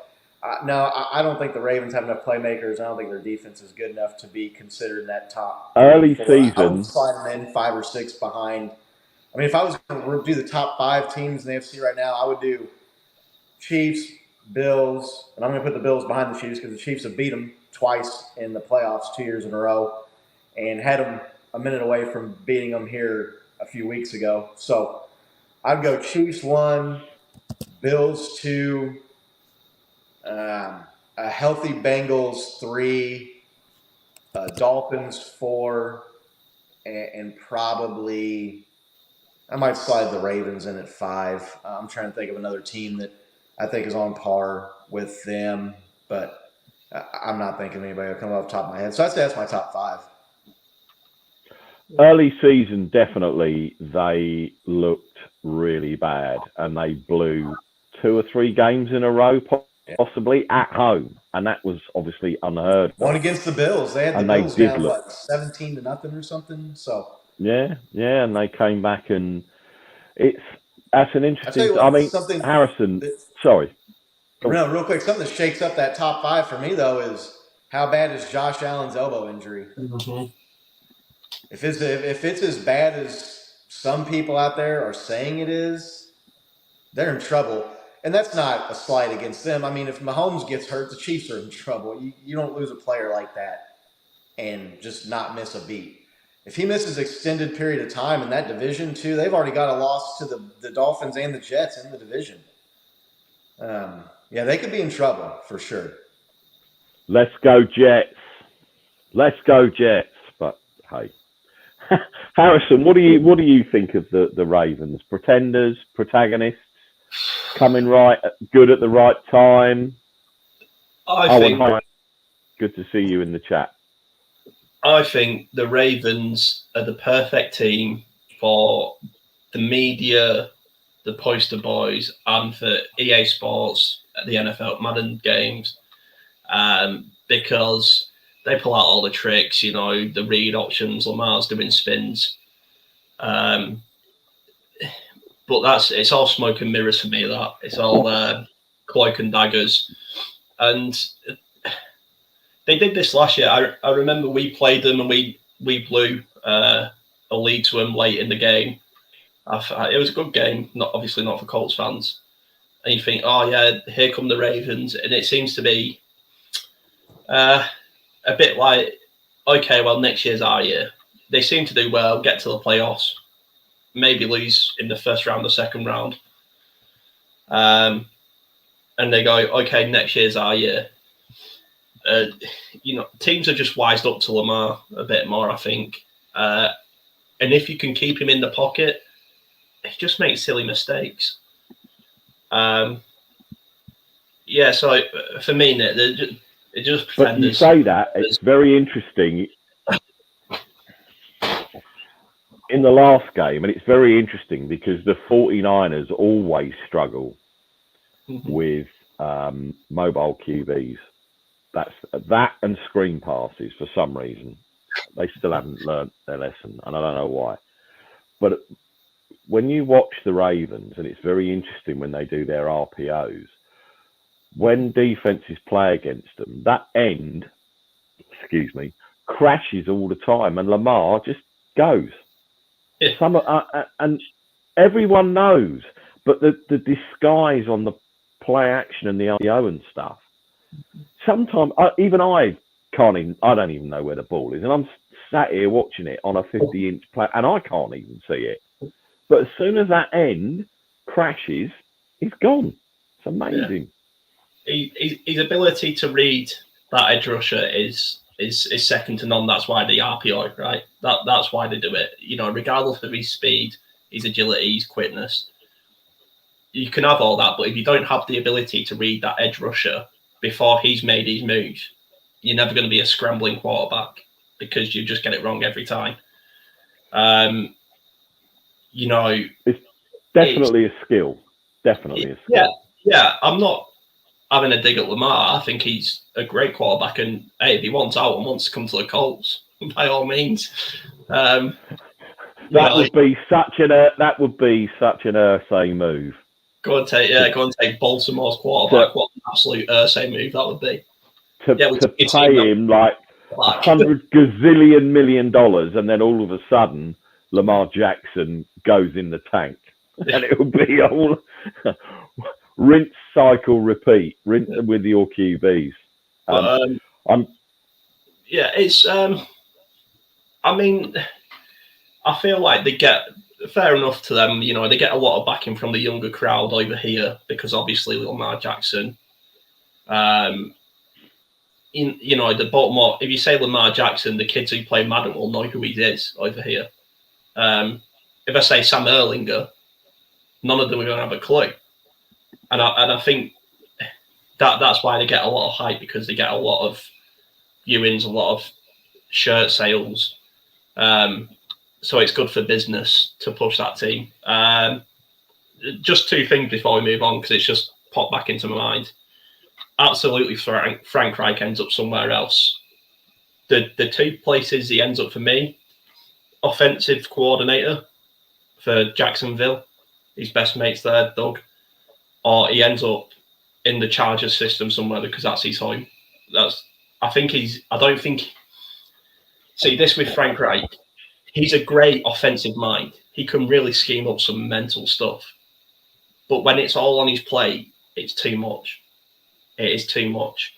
no, I don't think the Ravens have enough playmakers. I don't think their defense is good enough to be considered in that top Early 4. season. I would slide them in 5 or 6 behind. I mean, if I was going to do the top 5 teams in the AFC right now, I would do Chiefs, Bills, and I'm going to put the Bills behind the Chiefs because the Chiefs have beat them twice in the playoffs 2 years in a row and had them a minute away from beating them here a few weeks ago. So I'd go Chiefs 1, Bills 2, a healthy Bengals 3, Dolphins 4, and probably I might slide the Ravens in at 5. I'm trying to think of another team that I think is on par with them, but I'm not thinking anybody will come off the top of my head. So I'd say that's my top 5. Early season, definitely, they looked really bad, and they blew 2 or 3 games in a row, possibly at home, and that was obviously unheard of. One against the Bills, they had the Bills down 17-0 or something. So yeah, and they came back, and that's an interesting. I mean, Harrison. Sorry. No, real quick, something that shakes up that top 5 for me though is how bad is Josh Allen's elbow injury? Mm-hmm. If it's as bad as some people out there are saying it is, they're in trouble. And that's not a slight against them. I mean, if Mahomes gets hurt, the Chiefs are in trouble. You don't lose a player like that and just not miss a beat. If he misses extended period of time in that division too, they've already got a loss to the Dolphins and the Jets in the division. Yeah, they could be in trouble for sure. Let's go Jets. But hey, Harrison, what do you think of the Ravens? Pretenders, protagonists, coming good at the right time. I think. Good to see you in the chat. I think the Ravens are the perfect team for the media, the poster boys, and for EA Sports, the NFL Madden games, because they pull out all the tricks, the read options, Lamar's doing spins. But it's all smoke and mirrors for me, that. It's all cloak and daggers. And they did this last year. I remember we played them and we blew a lead to them late in the game. It was a good game, obviously not for Colts fans. And you think, oh yeah, here come the Ravens, and it seems to be a bit like, okay, well, next year's our year. They seem to do well, get to the playoffs, maybe lose in the first round or second round, and they go, okay, next year's our year. Teams are just wised up to Lamar a bit more, I think. And if you can keep him in the pocket, he just makes silly mistakes. So for me, Nick, it just pretenders. But you say that, it's very interesting. In the last game, and it's very interesting because the 49ers always struggle with mobile QBs. That and screen passes for some reason. They still haven't learnt their lesson, and I don't know why. But when you watch the Ravens, and it's very interesting when they do their RPOs, when defenses play against them, that end, crashes all the time, and Lamar just goes. Yeah. And everyone knows, but the disguise on the play action and the RPO and stuff, sometimes even I don't even know where the ball is, and I'm sat here watching it on a 50-inch play, and I can't even see it. But as soon as that end crashes, he's gone. It's amazing. Yeah. His ability to read that edge rusher is second to none. That's why the RPO, right? That's why they do it. Regardless of his speed, his agility, his quickness, you can have all that, but if you don't have the ability to read that edge rusher before he's made his moves, you're never going to be a scrambling quarterback because you just get it wrong every time. It's definitely a skill. Definitely a skill. Yeah. I'm not having a dig at Lamar, I think he's a great quarterback. And hey, if he wants out and wants to come to the Colts, by all means. That would be such an Ursay move. Go and take Baltimore's quarterback. What an absolute Ursay move that would be. To pay him like $100 gazillion million, and then all of a sudden Lamar Jackson goes in the tank, and it will be all rinse, cycle, repeat, rinse with your QBs. It's. I mean, I feel like they get fair enough to them. You know, they get a lot of backing from the younger crowd over here because obviously Lamar Jackson. You know, the Baltimore. If you say Lamar Jackson, the kids who play Madden will know who he is over here. If I say Sam Erlinger, none of them are going to have a clue. And I think that's why they get a lot of hype, because they get a lot of viewings, a lot of shirt sales. So it's good for business to push that team. Just two things before we move on, because it's just popped back into my mind. Absolutely, Frank Reich ends up somewhere else. The two places he ends up for me, offensive coordinator for Jacksonville, his best mate's there, Doug, or he ends up in the Chargers system somewhere because that's his home. See, this with Frank Reich, he's a great offensive mind. He can really scheme up some mental stuff. But when it's all on his plate, it's too much. It is too much.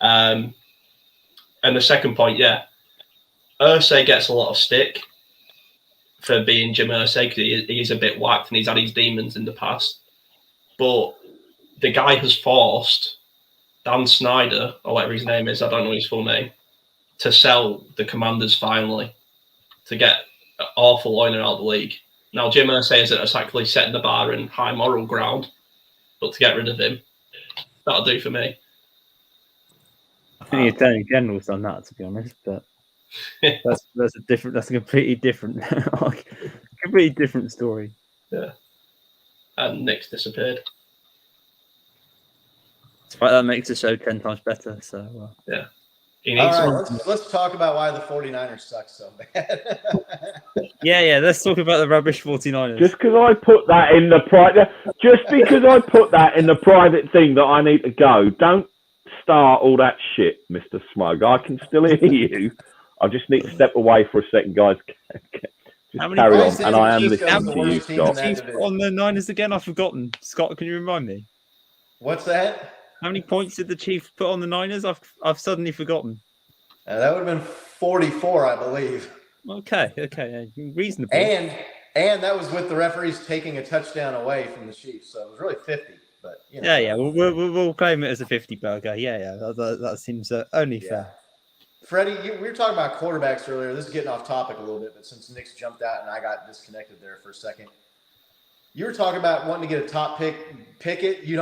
And the second point, Irsay gets a lot of stick for being Jim Irsay, because he is a bit whacked and he's had his demons in the past. But the guy has forced Dan Snyder, or whatever his name is, I don't know his full name, to sell the Commanders finally, to get an awful owner out of the league. Now, Jim Irsay isn't exactly setting the bar in high moral ground, but to get rid of him, that'll do for me. I think the Attorney General's done that, to be honest, but that's a completely different story. Yeah. And Nick's disappeared. Right, that makes the show 10 times better. So yeah. All right, let's talk about why the 49ers suck so bad. yeah, let's talk about the rubbish 49ers. Just because I put that in the private thing that I need to go, don't start all that shit, Mr. Smug. I can still hear you. I just need to step away for a second, guys. Just carry on, and I am listening to you, Scott. On the Niners again, I've forgotten. Scott, can you remind me? What's that? How many points did the Chiefs put on the Niners? I've suddenly forgotten. That would have been 44, I believe. Okay, reasonable. And that was with the referees taking a touchdown away from the Chiefs, so it was really 50. But you know. Yeah, we'll claim it as a 50 burger. Yeah, that seems only fair. Freddie, we were talking about quarterbacks earlier. This is getting off topic a little bit, but since Nick's jumped out and I got disconnected there for a second, you were talking about wanting to get a top pick. Pickett, he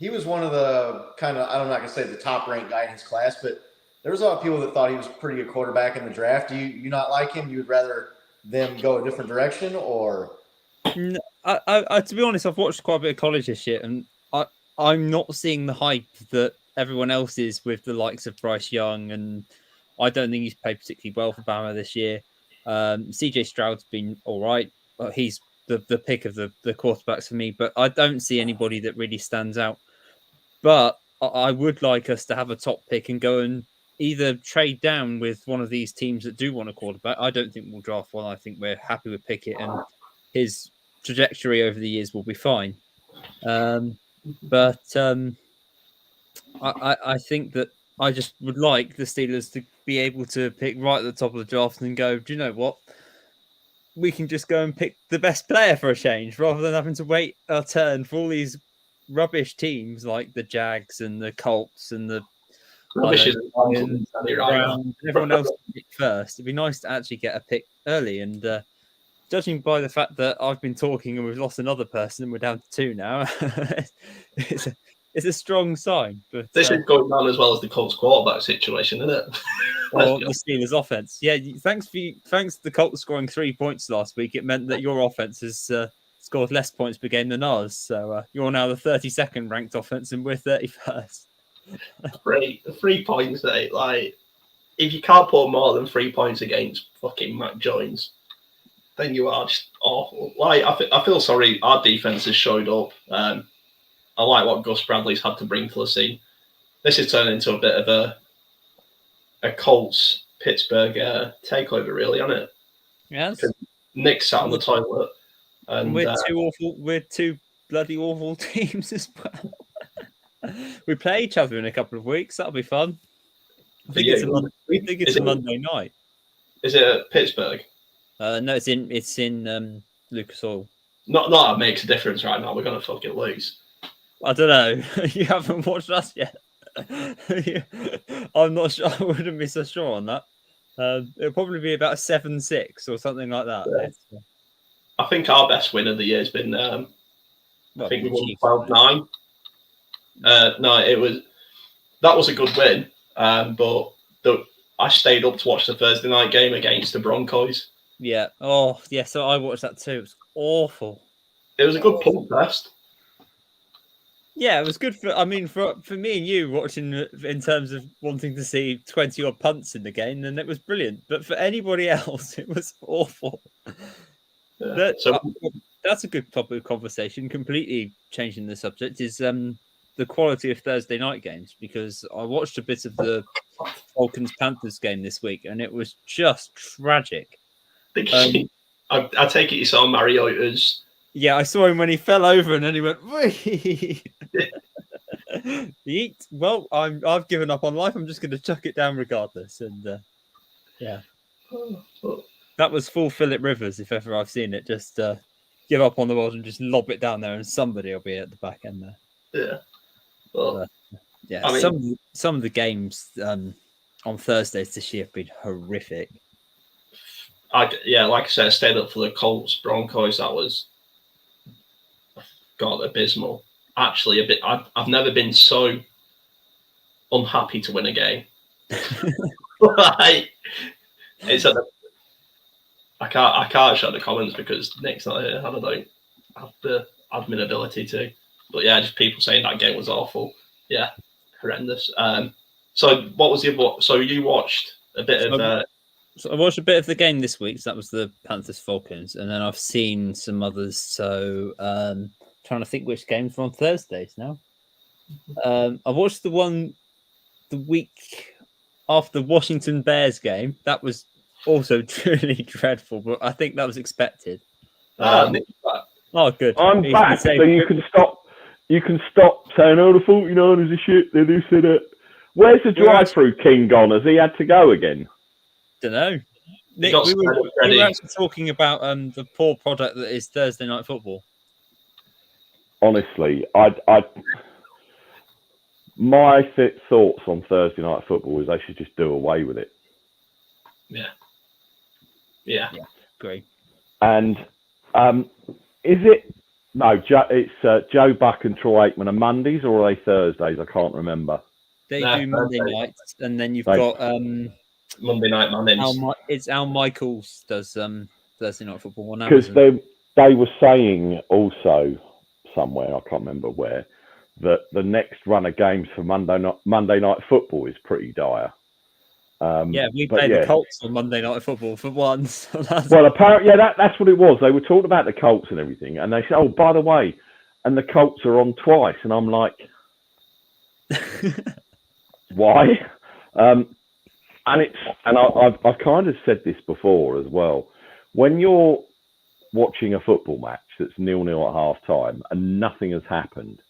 was one of the kind of, I'm not going to say the top ranked guy in his class, but there was a lot of people that thought he was a pretty good quarterback in the draft. Do you not like him? You would rather them go a different direction, or? I to be honest, I've watched quite a bit of college this year, and I'm not seeing the hype that everyone else is with the likes of Bryce Young, and I don't think he's played particularly well for Bama this year. CJ Stroud's been all right. He's the pick of the quarterbacks for me, but I don't see anybody that really stands out. But I would like us to have a top pick and go and either trade down with one of these teams that do want a quarterback. I don't think we'll draft one. I think we're happy with Pickett, and his trajectory over the years will be fine. But I think that I just would like the Steelers to be able to pick right at the top of the draft and go, do you know what? We can just go and pick the best player for a change rather than having to wait our turn for all these rubbish teams like the Jags and the Colts and the Lions and everyone else to pick first. It'd be nice to actually get a pick early. And judging by the fact that I've been talking and we've lost another person and we're down to 2 now, it's a strong sign. But this is going down as well as the Colts quarterback situation, isn't it? Or the Steelers offense. Yeah, thanks to the Colts scoring 3 points last week. It meant that your offense has scored less points per game than ours. So you're now the 32nd ranked offense, and we're 31st. 3 points, mate. Like, if you can't put more than 3 points against fucking Mac Jones, then you are just awful. Like, I feel sorry. Our defense has showed up. I like what Gus Bradley's had to bring to the scene. This is turning into a bit of a Colts Pittsburgh takeover, really, isn't it? Yes. Nick sat on the toilet, and we're two awful. We're two bloody awful teams as well. We play each other in a couple of weeks. That'll be fun. I think it's a Monday night. Is it at Pittsburgh? No, it's in Lucas Oil. Not that makes a difference right now. We're gonna fucking lose. I don't know. You haven't watched us yet. I'm not sure. I wouldn't be so sure on that. It'll probably be about 7-6 or something like that. Yeah. I think our best win of the year has been. I think we won 12-9. No, that was a good win. But I stayed up to watch the Thursday night game against the Broncos. Yeah. Oh, yeah. So I watched that too. It was awful. It was a good punt fest. Yeah, it was good for me and you watching in terms of wanting to see 20 odd punts in the game, then it was brilliant. But for anybody else, it was awful. Yeah. That's a good topic of conversation. Completely changing the subject is the quality of Thursday night games, because I watched a bit of the Falcons-Panthers game this week and it was just tragic. I take it you saw Mariota's. Yeah, I saw him when he fell over and then he went, Yeet. Well, I've given up on life. I'm just going to chuck it down regardless. And yeah, that was full Philip Rivers, if ever I've seen it. Just give up on the world and just lob it down there and somebody will be at the back end there. Yeah. Well, yeah, I mean, some of the games on Thursdays this year have been horrific. Like I said, I stayed up for the Colts Broncos. That was abysmal. Actually, I've never been so unhappy to win a game. Like, I can't show the comments because Nick's not here. I don't have the admin ability to. But yeah, just people saying that game was awful. Yeah, horrendous. So what was so you watched a bit of. So I watched a bit of the game this week. So that was the Panthers Falcons, and then I've seen some others. So trying to think which games were on Thursdays now. I watched the one the week after the Washington Bears game. That was also truly dreadful, but I think that was expected. Oh, good. I'm back, so you can stop. You can stop saying, "Oh, the 49ers are shit." They do say that. Where's the drive-through king gone? Has he had to go again? Don't know. Nick, we were actually talking about the poor product that is Thursday night football. Honestly, my thoughts on Thursday night football is they should just do away with it. Yeah, agree. And is it? No, it's Joe Buck and Troy Aikman on Mondays, or are they Thursdays? I can't remember. They do Monday nights, and then you've got Monday night Mondays. It's Al Michaels does Thursday night football. Because they were saying also somewhere, I can't remember where, that the next run of games for Monday night football is pretty dire. We play the Colts on Monday night football for once. Well, apparently, that's what it was. They were talking about the Colts and everything, and they said, "Oh, by the way," and the Colts are on twice, and I'm like, why? And I've kind of said this before as well. When you're watching a football match that's 0-0 at half time and nothing has happened,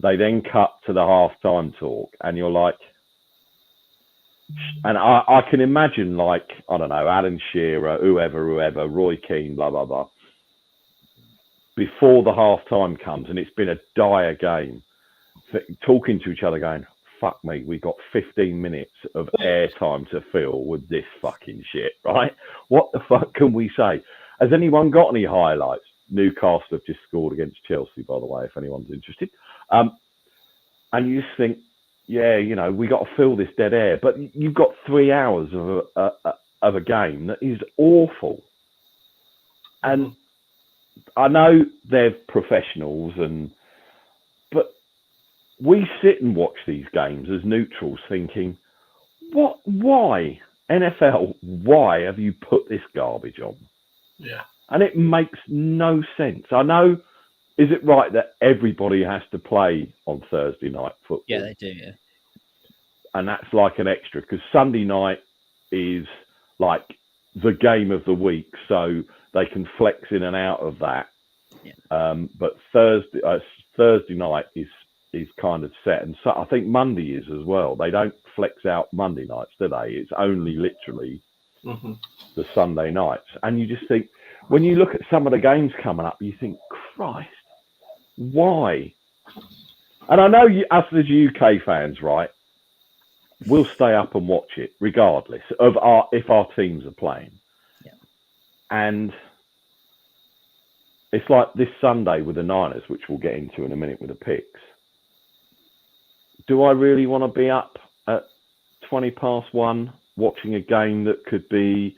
they then cut to the half time talk, and you're like. And I can imagine, like, I don't know, Alan Shearer, whoever, Roy Keane, blah, blah, blah. Before the half-time comes, and it's been a dire game, talking to each other going, fuck me, we've got 15 minutes of airtime to fill with this fucking shit, right? What the fuck can we say? Has anyone got any highlights? Newcastle have just scored against Chelsea, by the way, if anyone's interested. And you just think, yeah, we got to fill this dead air. But you've got 3 hours of a game that is awful. And I know they're professionals, but we sit and watch these games as neutrals, thinking, what? Why NFL? Why have you put this garbage on? Yeah. And it makes no sense. I know. Is it right that everybody has to play on Thursday night football? Yeah, they do. Yeah. And that's like an extra because Sunday night is like the game of the week, so they can flex in and out of that. Yeah. But Thursday night is kind of set, and so I think Monday is as well. They don't flex out Monday nights, do they? It's only literally the Sunday nights, and you just think when you look at some of the games coming up, you think, Christ, why? And I know us as UK fans, right? We'll stay up and watch it regardless of if our teams are playing. Yeah. And it's like this Sunday with the Niners, which we'll get into in a minute with the picks. Do I really want to be up at 1:20 watching a game that could be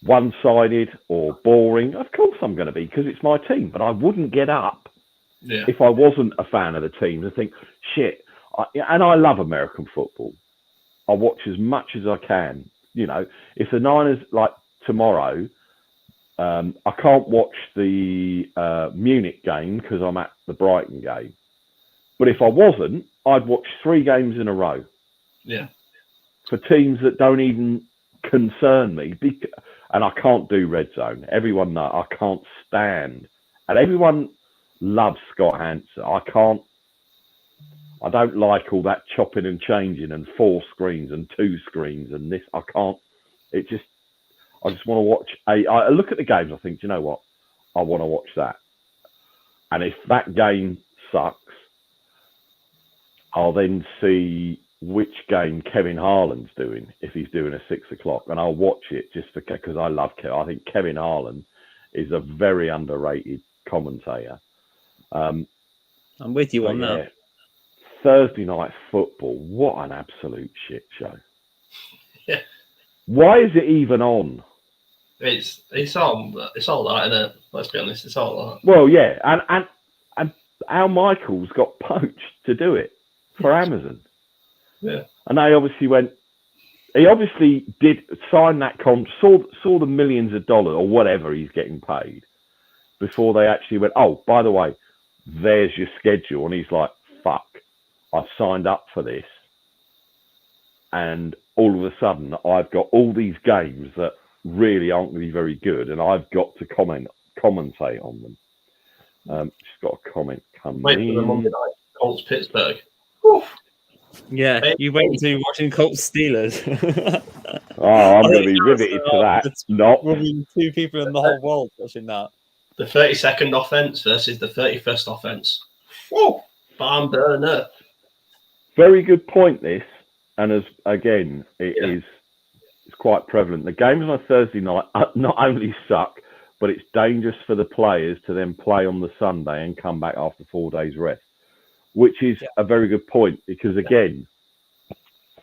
one-sided or boring? Of course I'm going to be, because it's my team, but I wouldn't get up if I wasn't a fan of the team and think, shit. And I love American football. I watch as much as I can. You know, if the Niners, like tomorrow, I can't watch the Munich game because I'm at the Brighton game. But if I wasn't, I'd watch 3 games in a row. Yeah. For teams that don't even concern me. And I can't do Red Zone. Everyone knows I can't stand. And everyone loves Scott Hansen. I don't like all that chopping and changing and 4 screens and 2 screens and this. I can't. I just want to watch. I look at the games. I think, do you know what? I want to watch that. And if that game sucks, I'll then see which game Kevin Harlan's doing, if he's doing a 6 o'clock, and I'll watch it just because I love Kevin. I think Kevin Harlan is a very underrated commentator. I'm with you on that. Thursday night football, what an absolute shit show. Yeah. Why is it even on? It's all that, isn't it? Let's be honest, it's all that. Well, yeah, and Al Michaels got poached to do it for Amazon. Yeah. And they obviously he obviously did sign that saw the millions of dollars or whatever he's getting paid before they actually went, oh, by the way, there's your schedule. And he's like, fuck, I've signed up for this. And all of a sudden, I've got all these games that really aren't really very good, and I've got to commentate on them. Just got a comment coming. Wait for the Monday night Colts Pittsburgh. Yeah, you wait until you're watching Colts Steelers. I'm going to be riveted to that. We'll be 2 people in the whole world watching that. The 32nd offense versus the 31st offense. Whoa, barn burner. Very good point, this. And as again, it's quite prevalent. The games on a Thursday night not only suck, but it's dangerous for the players to then play on the Sunday and come back after 4 days rest, which is a very good point because, again,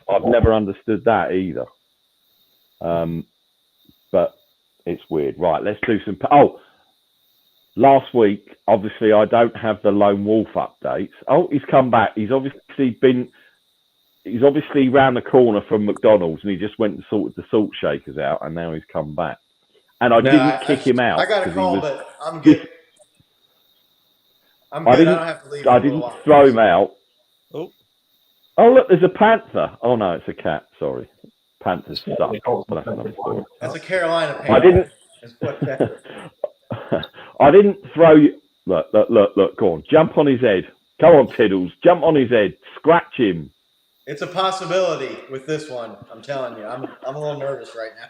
I've never understood that either. But it's weird. Right, let's do some... last week, obviously, I don't have the Lone Wolf updates. Oh, he's come back. He's obviously round the corner from McDonald's and he just went and sorted the salt shakers out and now he's come back. And I didn't kick him out. I got a call, but I'm good. I don't have to leave. I didn't throw him out. Oh, look, there's a panther. Oh, no, it's a cat. Sorry. Panthers suck. That's another story. That's a Carolina panther. I didn't throw you. Look, go on. Jump on his head. Come on, Tiddles. Jump on his head. Scratch him. It's a possibility with this one. I'm telling you. I'm a little nervous right now.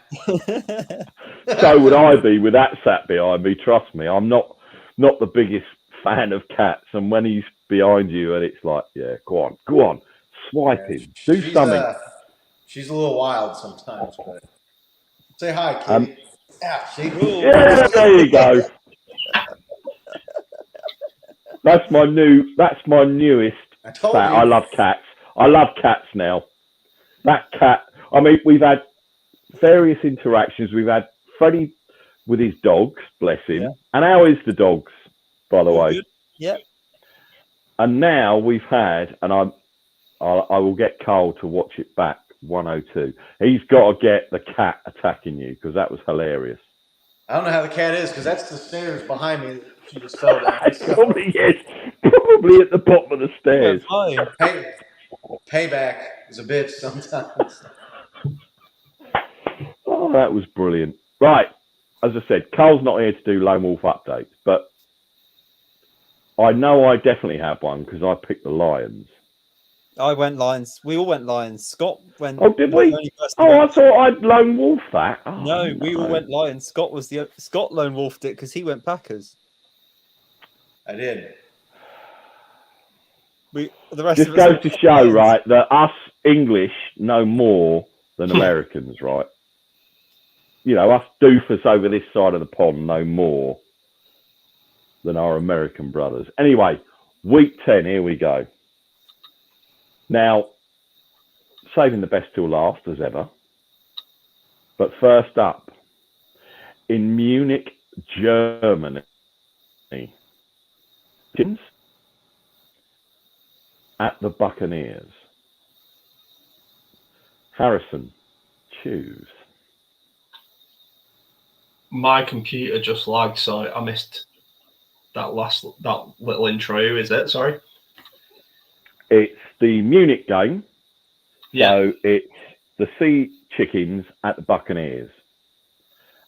So would I be with that sat behind me. Trust me. I'm not the biggest fan of cats. And when he's behind you and it's like, yeah, go on. Swipe him. Do something. She's a little wild sometimes, but say hi, Kitty. Yeah, there you go. That's my newest I I love cats. I love cats now. That cat, I mean, we've had various interactions. We've had Freddie with his dogs, bless him. Yeah. And how is the dogs, by the All way? good. Yeah. And now we've had, and I will get Carl to watch it back. 102. He's got to get the cat attacking you because that was hilarious. I don't know how the cat is because that's the stairs behind me. She just fell down. So. Probably yes. Probably at the bottom of the stairs. Payback is a bitch sometimes. Oh, that was brilliant. Right. As I said, Carl's not here to do Lone Wolf updates, but I know I definitely have one because I picked the Lions. I went Lions. We all went Lions. Scott went. Oh, did we? I thought I'd Lone Wolf that. Oh, no, we all went Lions. Scott Lone Wolfed it because he went Packers. I did. The rest just of us goes to show, Lions. Right, that us English know more than Americans, right? You know, us doofus over this side of the pond know more than our American brothers. Anyway, week 10, here we go. Now, saving the best till last, as ever. But first up, in Munich, Germany, at the Buccaneers. Harrison, choose. My computer just lagged, so I missed that little intro. Who is it? Sorry. It's the Munich game. Yeah. So it's the Sea Chickens at the Buccaneers.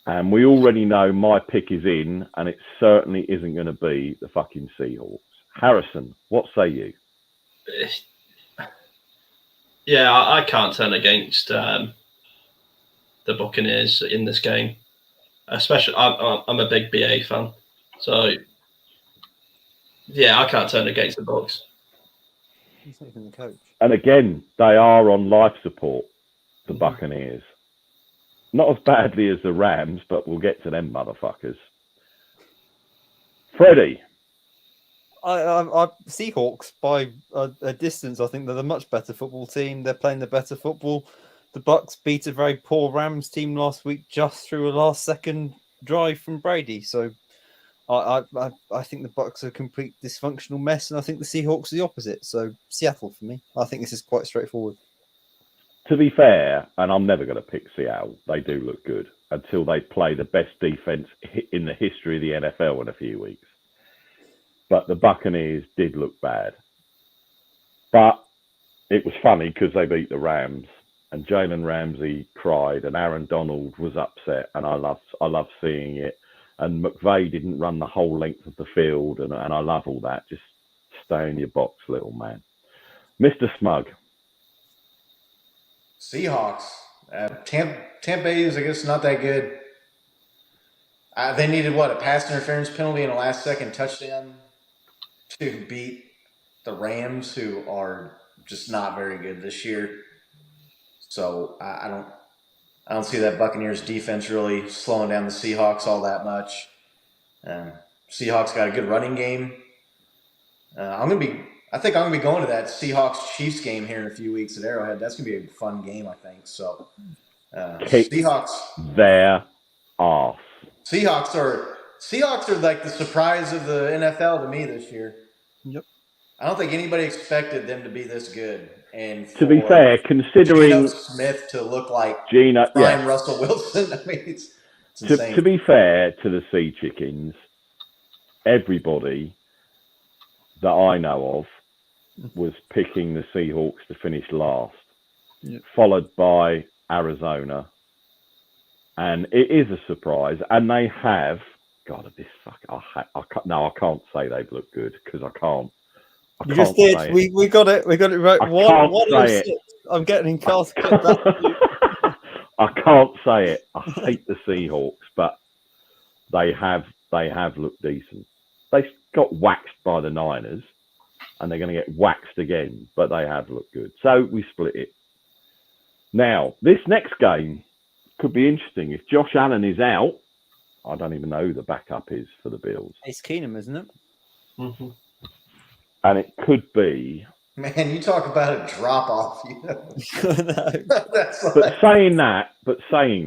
And we already know my pick is in, and it certainly isn't going to be the fucking Seahawks. Harrison, what say you? Yeah, I can't turn against the Buccaneers in this game. Especially, I'm a big BA fan. So, yeah, I can't turn against the Bucs. He's not even the coach. And again, they are on life support, the Buccaneers. Not as badly as the Rams, but we'll get to them motherfuckers. Freddie. I Seahawks by a distance. I think they're the much better football team. They're playing the better football. The Bucs beat a very poor Rams team last week just through a last-second drive from Brady. So I think the Bucs are a complete dysfunctional mess, and I think the Seahawks are the opposite. So Seattle for me. I think this is quite straightforward. To be fair, and I'm never going to pick Seattle, they do look good until they play the best defense in the history of the NFL in a few weeks. But the Buccaneers did look bad. But it was funny because they beat the Rams, and Jalen Ramsey cried, and Aaron Donald was upset, and I love seeing it. And McVay didn't run the whole length of the field, and I love all that. Just stay in your box, little man. Mr. Smug. Seahawks. Tampa Bay is, I guess, not that good. They needed, a pass interference penalty and a last-second touchdown to beat the Rams, who are just not very good this year. So I don't see that Buccaneers defense really slowing down the Seahawks all that much. Seahawks got a good running game. I think I'm gonna be going to that Seahawks Chiefs game here in a few weeks at Arrowhead. That's gonna be a fun game, I think. So Seahawks, their arse. Seahawks are like the surprise of the NFL to me this year. Yep. I don't think anybody expected them to be this good. And to be fair, considering Geno Smith to look like Brian Russell Wilson, I mean, it's insane. To be fair to the Sea Chickens, everybody that I know of was picking the Seahawks to finish last, followed by Arizona. And it is a surprise. And they have, God, this fuck, I can't say they've looked good because I can't. You just did. We got it. We got it right. I'm getting Carl's clip that. I can't say it. I hate the Seahawks, but they have looked decent. They got waxed by the Niners, and they're going to get waxed again, but they have looked good. So we split it. Now, this next game could be interesting. If Josh Allen is out, I don't even know who the backup is for the Bills. It's Keenum, isn't it? Mm-hmm. And it could be. Man, you talk about a drop off. You know? But saying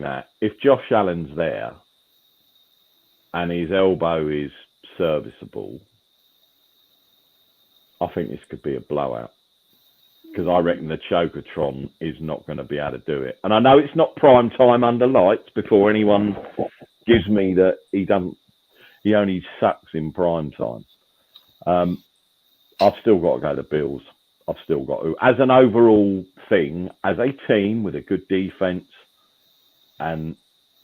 that, if Josh Allen's there, and his elbow is serviceable, I think this could be a blowout. Because I reckon the Chocotron is not going to be able to do it. And I know it's not prime time under lights before anyone gives me that he only sucks in prime time. I've still got to go to Bills. I've still got to. As an overall thing, as a team with a good defense, and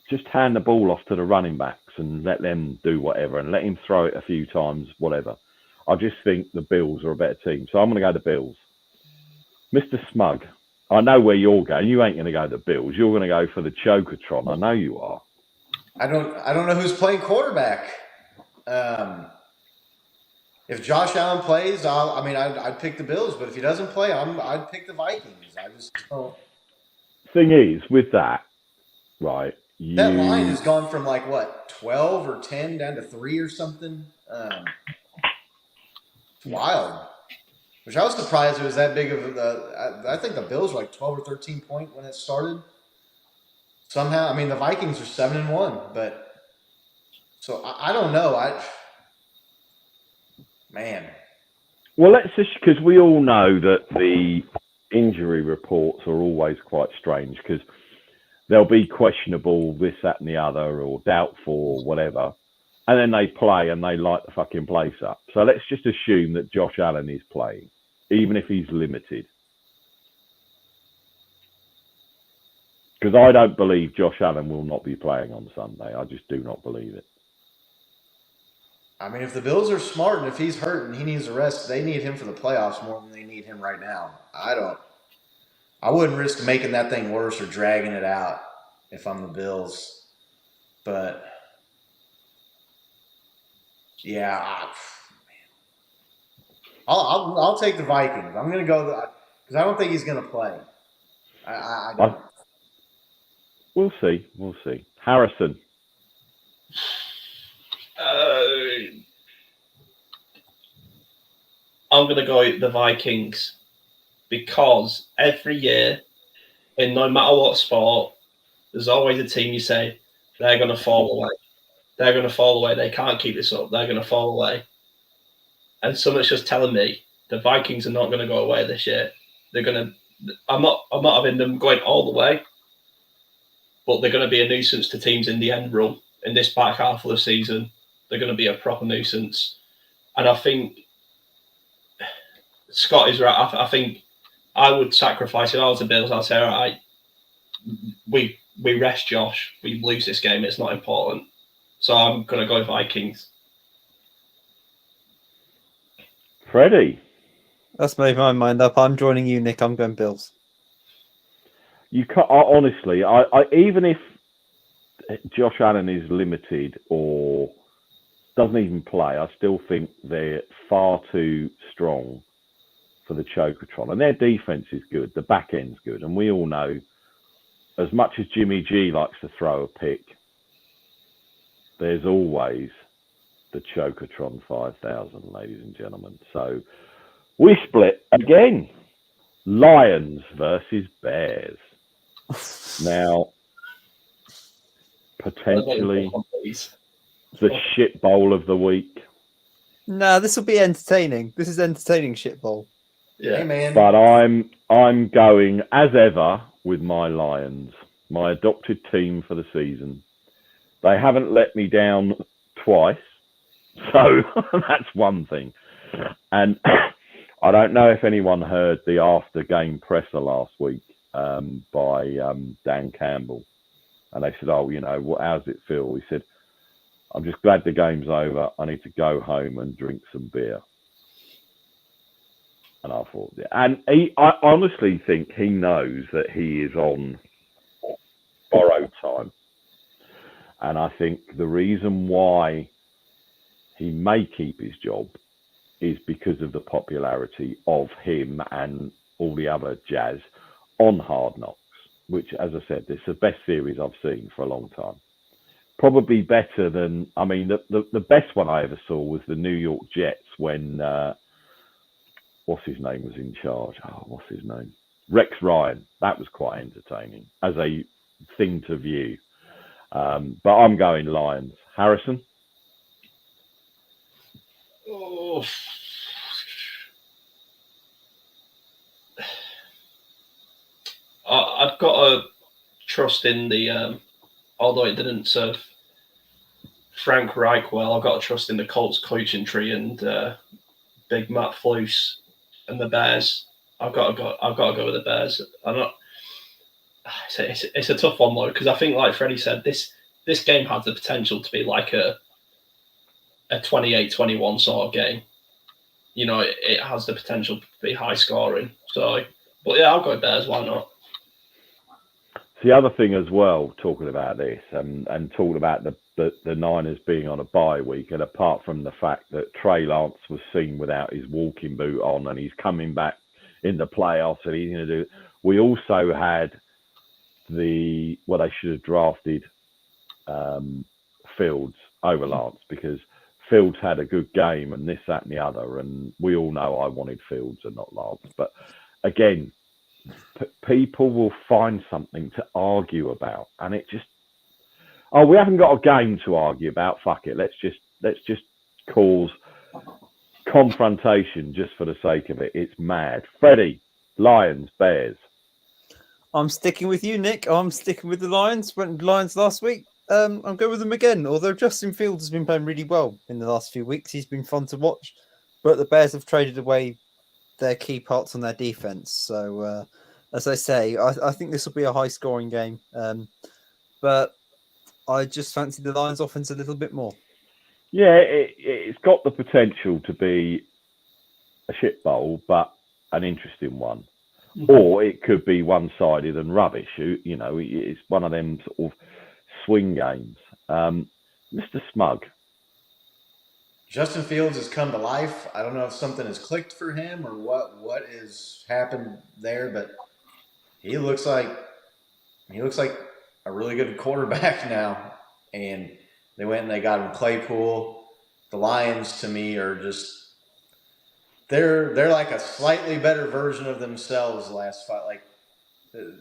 just hand the ball off to the running backs and let them do whatever and let him throw it a few times, whatever. I just think the Bills are a better team. So I'm going to go to Bills. Mr. Smug, I know where you're going. You ain't going to go to the Bills. You're going to go for the Chocotron. I know you are. I don't know who's playing quarterback. If Josh Allen plays, I'd pick the Bills. But if he doesn't play, I'd pick the Vikings. I just don't. Thing is, with that, right? That line has gone from 12 or 10 down to 3 or something. It's wild. Which I was surprised it was that big of I think the Bills were 12 or 13 point when it started. Somehow, the Vikings are 7-1, but so I don't know. Well, let's just, because we all know that the injury reports are always quite strange, because they'll be questionable, this, that, and the other, or doubtful, or whatever, and then they play and they light the fucking place up. So let's just assume that Josh Allen is playing, even if he's limited. Because I don't believe Josh Allen will not be playing on Sunday. I just do not believe it. If the Bills are smart and if he's hurt and he needs a rest, they need him for the playoffs more than they need him right now. I wouldn't risk making that thing worse or dragging it out if I'm the Bills. But yeah, I'll take the Vikings. I'm going to go because I don't think he's going to play. I don't. We'll see. We'll see. Harrison. I'm going to go the Vikings because every year, in no matter what sport, there's always a team you say, they're going to fall away. They're going to fall away. They can't keep this up. They're going to fall away. And something's just telling me the Vikings are not going to go away this year. They're going to. I'm not having them going all the way, but they're going to be a nuisance to teams in the end run in this back half of the season. They're going to be a proper nuisance, and I think Scott is right. I think I would sacrifice if I was the Bills. I'd say, all right, we rest Josh. We lose this game. It's not important. So I'm going to go Vikings. Freddie. That's made my mind up. I'm joining you, Nick. I'm going Bills. You can't, honestly, I even if Josh Allen is limited or doesn't even play, I still think they're far too strong for the Chocotron. And their defense is good. The back end's good. And we all know, as much as Jimmy G likes to throw a pick, there's always the Chocotron 5000, ladies and gentlemen. So we split again. Lions versus Bears. Now, potentially the shit bowl of the week. No, this will be entertaining. This is entertaining shit bowl. Yeah, hey, man. But I'm going, as ever, with my Lions, my adopted team for the season. They haven't let me down twice, so that's one thing. And I don't know if anyone heard the after-game presser last week by Dan Campbell. And they said, oh, how does it feel? He said, I'm just glad the game's over. I need to go home and drink some beer. And I thought, yeah. And I honestly think he knows that he is on borrowed time. And I think the reason why he may keep his job is because of the popularity of him and all the other jazz on Hard Knocks, which, as I said, it's the best series I've seen for a long time. Probably better than, the best one I ever saw was the New York Jets when, what's his name was in charge? Oh, what's his name? Rex Ryan. That was quite entertaining as a thing to view. But I'm going Lions. Harrison? Oh. I've got to trust in the, although it didn't serve Frank Reich well, I've got to trust in the Colts coaching tree and Big Matt Flus and the Bears. I've got to go with the Bears. I'm not. It's a tough one though, because I think, like Freddie said, this game has the potential to be like a 28-21 sort of game. You know, it has the potential to be high scoring. So, but yeah, I'll go Bears. Why not? The other thing as well, talking about this and talking about the Niners being on a bye week, and apart from the fact that Trey Lance was seen without his walking boot on and he's coming back in the playoffs and he's going to do, we also had they should have drafted Fields over Lance, because Fields had a good game and this, that and the other, and we all know I wanted Fields and not Lance. But again, people will find something to argue about, and it just, we haven't got a game to argue about, fuck it, let's just cause confrontation just for the sake of it. It's mad. Freddie, Lions, Bears. I'm sticking with you, Nick. I'm sticking with the Lions. Went with the Lions last week. I'm going with them again. Although Justin Fields has been playing really well in the last few weeks, he's been fun to watch. But the Bears have traded away their key parts on their defense. So, as I say, I think this will be a high-scoring game. But I just fancy the Lions' offense a little bit more. Yeah, it's got the potential to be a shit bowl, but an interesting one. Mm-hmm. Or it could be one-sided and rubbish. You know, it's one of them sort of swing games. Mr. Smug. Justin Fields has come to life. I don't know if something has clicked for him or what has happened there, but he looks like a really good quarterback now. And they went and they got him Claypool. The Lions, to me, are just they're like a slightly better version of themselves the last fight. Like,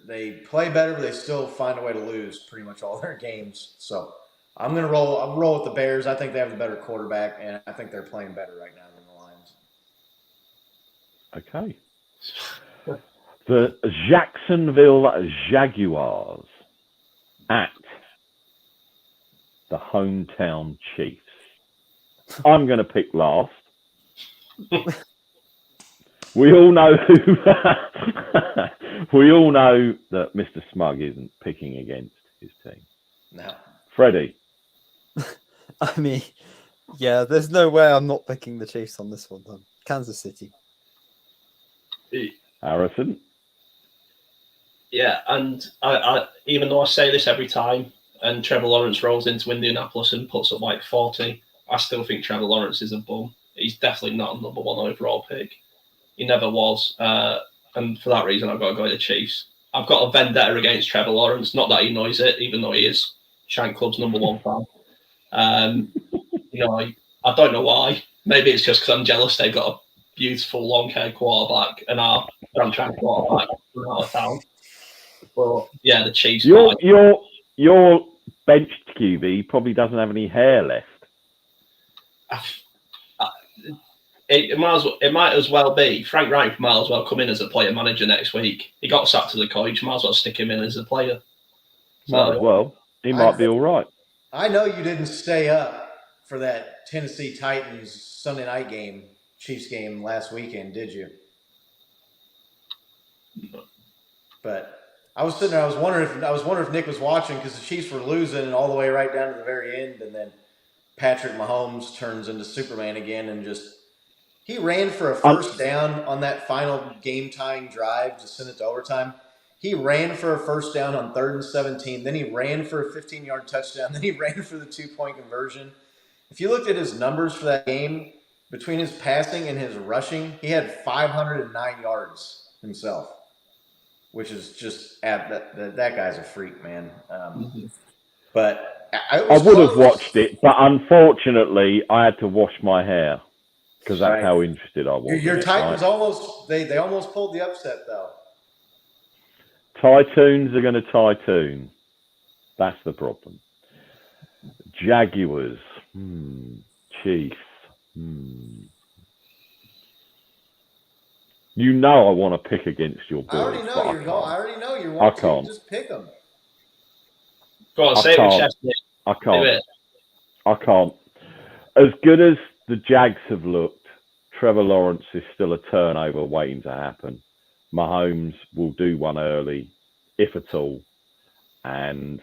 they play better, but they still find a way to lose pretty much all their games. So I'm roll with the Bears. I think they have the better quarterback, and I think they're playing better right now than the Lions. Okay. The Jacksonville Jaguars at the hometown Chiefs. I'm going to pick last. We all know we all know that Mr. Smug isn't picking against his team. No. Freddie. I mean, yeah, there's no way I'm not picking the Chiefs on this one, then. Kansas City. Harrison. Yeah, and I even though I say this every time, and Trevor Lawrence rolls into Indianapolis and puts up like 40, I still think Trevor Lawrence is a bum. He's definitely not a number one overall pick. He never was. And for that reason, I've got to go with the Chiefs. I've got a vendetta against Trevor Lawrence. Not that he knows it, even though he is Shank Club's number one fan. You know, I don't know why. Maybe it's just because I'm jealous they've got a beautiful long-haired quarterback and our franchise quarterback from out of town. But yeah, the Chiefs. Your benched QB probably doesn't have any hair left. It might as well be. Frank Reich might as well come in as a player manager next week. He got sacked as a coach. Might as well stick him in as a player. Might as well. He might be all right. I know you didn't stay up for that Tennessee Titans Sunday night game, Chiefs game last weekend, did you? No. But I was sitting there. I was wondering if Nick was watching, because the Chiefs were losing all the way right down to the very end, and then Patrick Mahomes turns into Superman again and just. He ran for a first down on that final game-tying drive to send it to overtime. He ran for a first down on 3rd and 17. Then he ran for a 15-yard touchdown. Then he ran for the 2-point conversion. If you looked at his numbers for that game, between his passing and his rushing, he had 509 yards himself, which is just that guy's a freak, man. But I would have watched it, but unfortunately, I had to wash my hair. Because that's how interested I was. Your Titans almost they almost pulled the upset, though. Titans are going to Titune. That's the problem. Jaguars. Chiefs. You know I want to pick against your I already Bills, know but I you're going. I can't. already know you I want to. can't. Just pick them. Go on, I say it with can't. chest. Nick. I Do can't. it. I can't. As good as the Jags have looked, Trevor Lawrence is still a turnover waiting to happen. Mahomes will do one early, if at all. And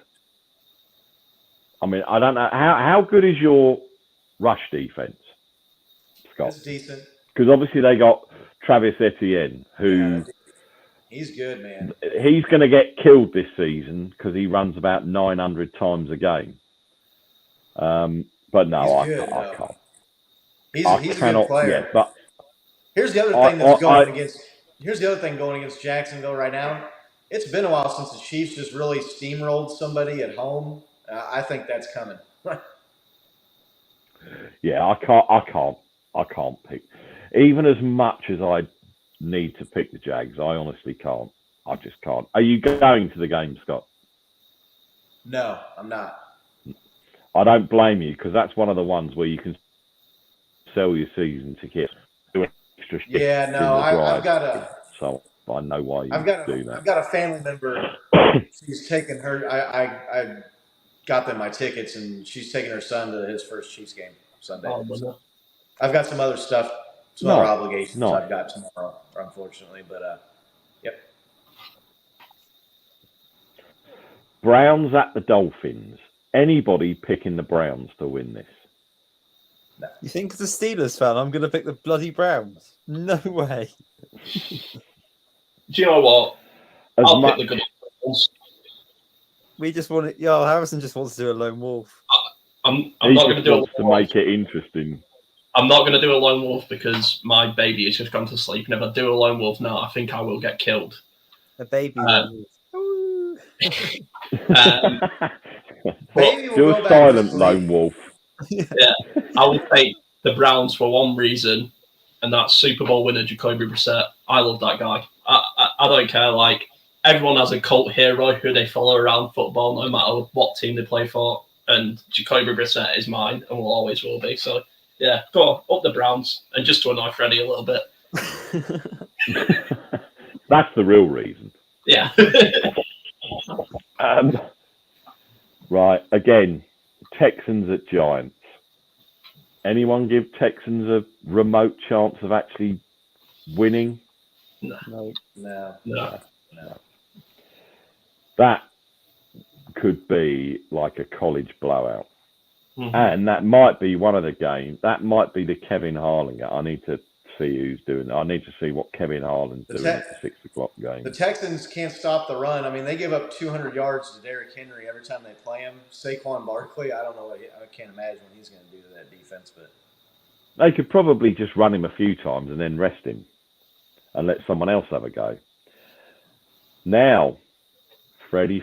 I mean, I don't know how good is your rush defense, Scott? It's decent. Because obviously they got Travis Etienne, Yeah, who he's good, man. he's going to get killed this season because he runs about 900 times a game. But no, He's good. I No, can't. he's I he's a good cannot. Yeah, player. but Here's the other thing that's going against. Here's the other thing going against Jacksonville right now. It's been a while since the Chiefs just really steamrolled somebody at home. I think that's coming. yeah, I can't pick. Even as much as I need to pick the Jags, I honestly can't. I just can't. Are you going to the game, Scott? No, I'm not. I don't blame you because that's one of the ones where you can sell your season ticket, do an extra shift Yeah, in no, the I've drive. got a. So I know why you I've got do a. that. I've got a family member. She's taken her. I got them my tickets, and she's taking her son to his first Chiefs game Sunday. Oh, So I've got some other stuff, some other obligations Nice. I've got tomorrow, unfortunately. But yep. Browns at the Dolphins. Anybody picking the Browns to win this? No. You think as a Steelers fan, I'm going to pick the bloody Browns? No way. Do you know what? I'll pick the good ones. We just want it. Yeah, Harrison just wants to do a lone wolf. I'm not going to do wants to make it interesting. I'm not going to do a lone wolf because my baby has just gone to sleep. And if I do a lone wolf now, I think I will get killed. A baby lone wolf. Baby will Do go a back to silent sleep. lone wolf. Yeah, I will take the Browns for one reason, and that's Super Bowl winner Jacoby Brissett. I love that guy. I don't care. Like, everyone has a cult hero who they follow around football, no matter what team they play for. And Jacoby Brissett is mine, and will always will be. So yeah, go on, up the Browns, and just to annoy Freddie a little bit. That's the real reason. Yeah. Right, again, Texans at Giants. Anyone give Texans a remote chance of actually winning? No. That could be like a college blowout. Mm-hmm. And that might be one of the games. That might be the Kevin Harlan. I need to see who's doing that. I need to see what Kevin Harlan's doing at the 6 o'clock game. The Texans can't stop the run. I mean, they give up 200 yards to Derrick Henry every time they play him. Saquon Barkley, I don't know I can't imagine what he's going to do to that defense. But they could probably just run him a few times and then rest him and let someone else have a go. Now, Freddie.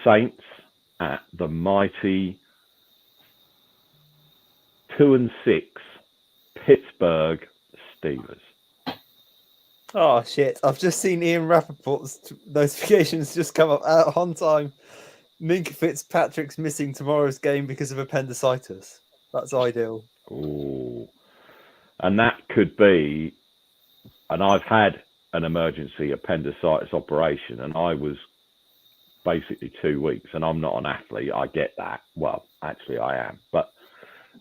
Saints at the mighty 2-6 Pittsburgh Steelers. Oh, shit. I've just seen Ian Rappaport's notifications just come up out on time. Minka Fitzpatrick's missing tomorrow's game because of appendicitis. That's ideal. Oh, and that could be, and I've had an emergency appendicitis operation, and I was basically 2 weeks, and I'm not an athlete. I get that. Well, actually I am, but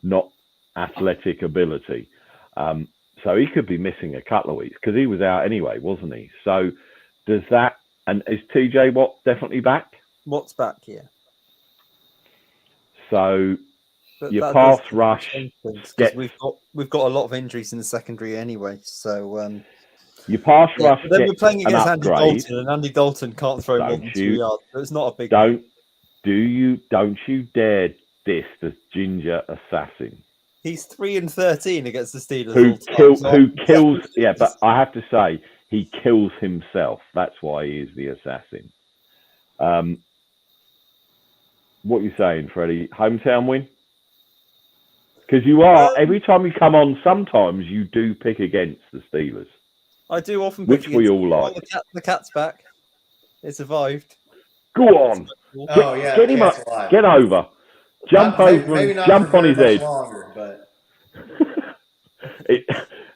not athletic ability. So he could be missing a couple of weeks because he was out anyway, wasn't he? So does that, and is TJ Watt definitely back? Watt's back, yeah. So But your pass rush because we've got a lot of injuries in the secondary anyway. So your pass rush. But then we're playing against Andy upgrade. Dalton, and Andy Dalton can't throw more than 2 yards. So it's not a big. Don't you dare diss the ginger assassin. He's 3-13 against the Steelers. Who kills? Yeah, but I have to say he kills himself. That's why he is the assassin. What are you saying, Freddie? Hometown win? Because you are every time you come on. Sometimes you do pick against the Steelers. I do often, which we all like. The cat's back. It survived. Go on. Oh yeah, get him up. Get over. Jump over maybe and not jump for on his very much head. longer, but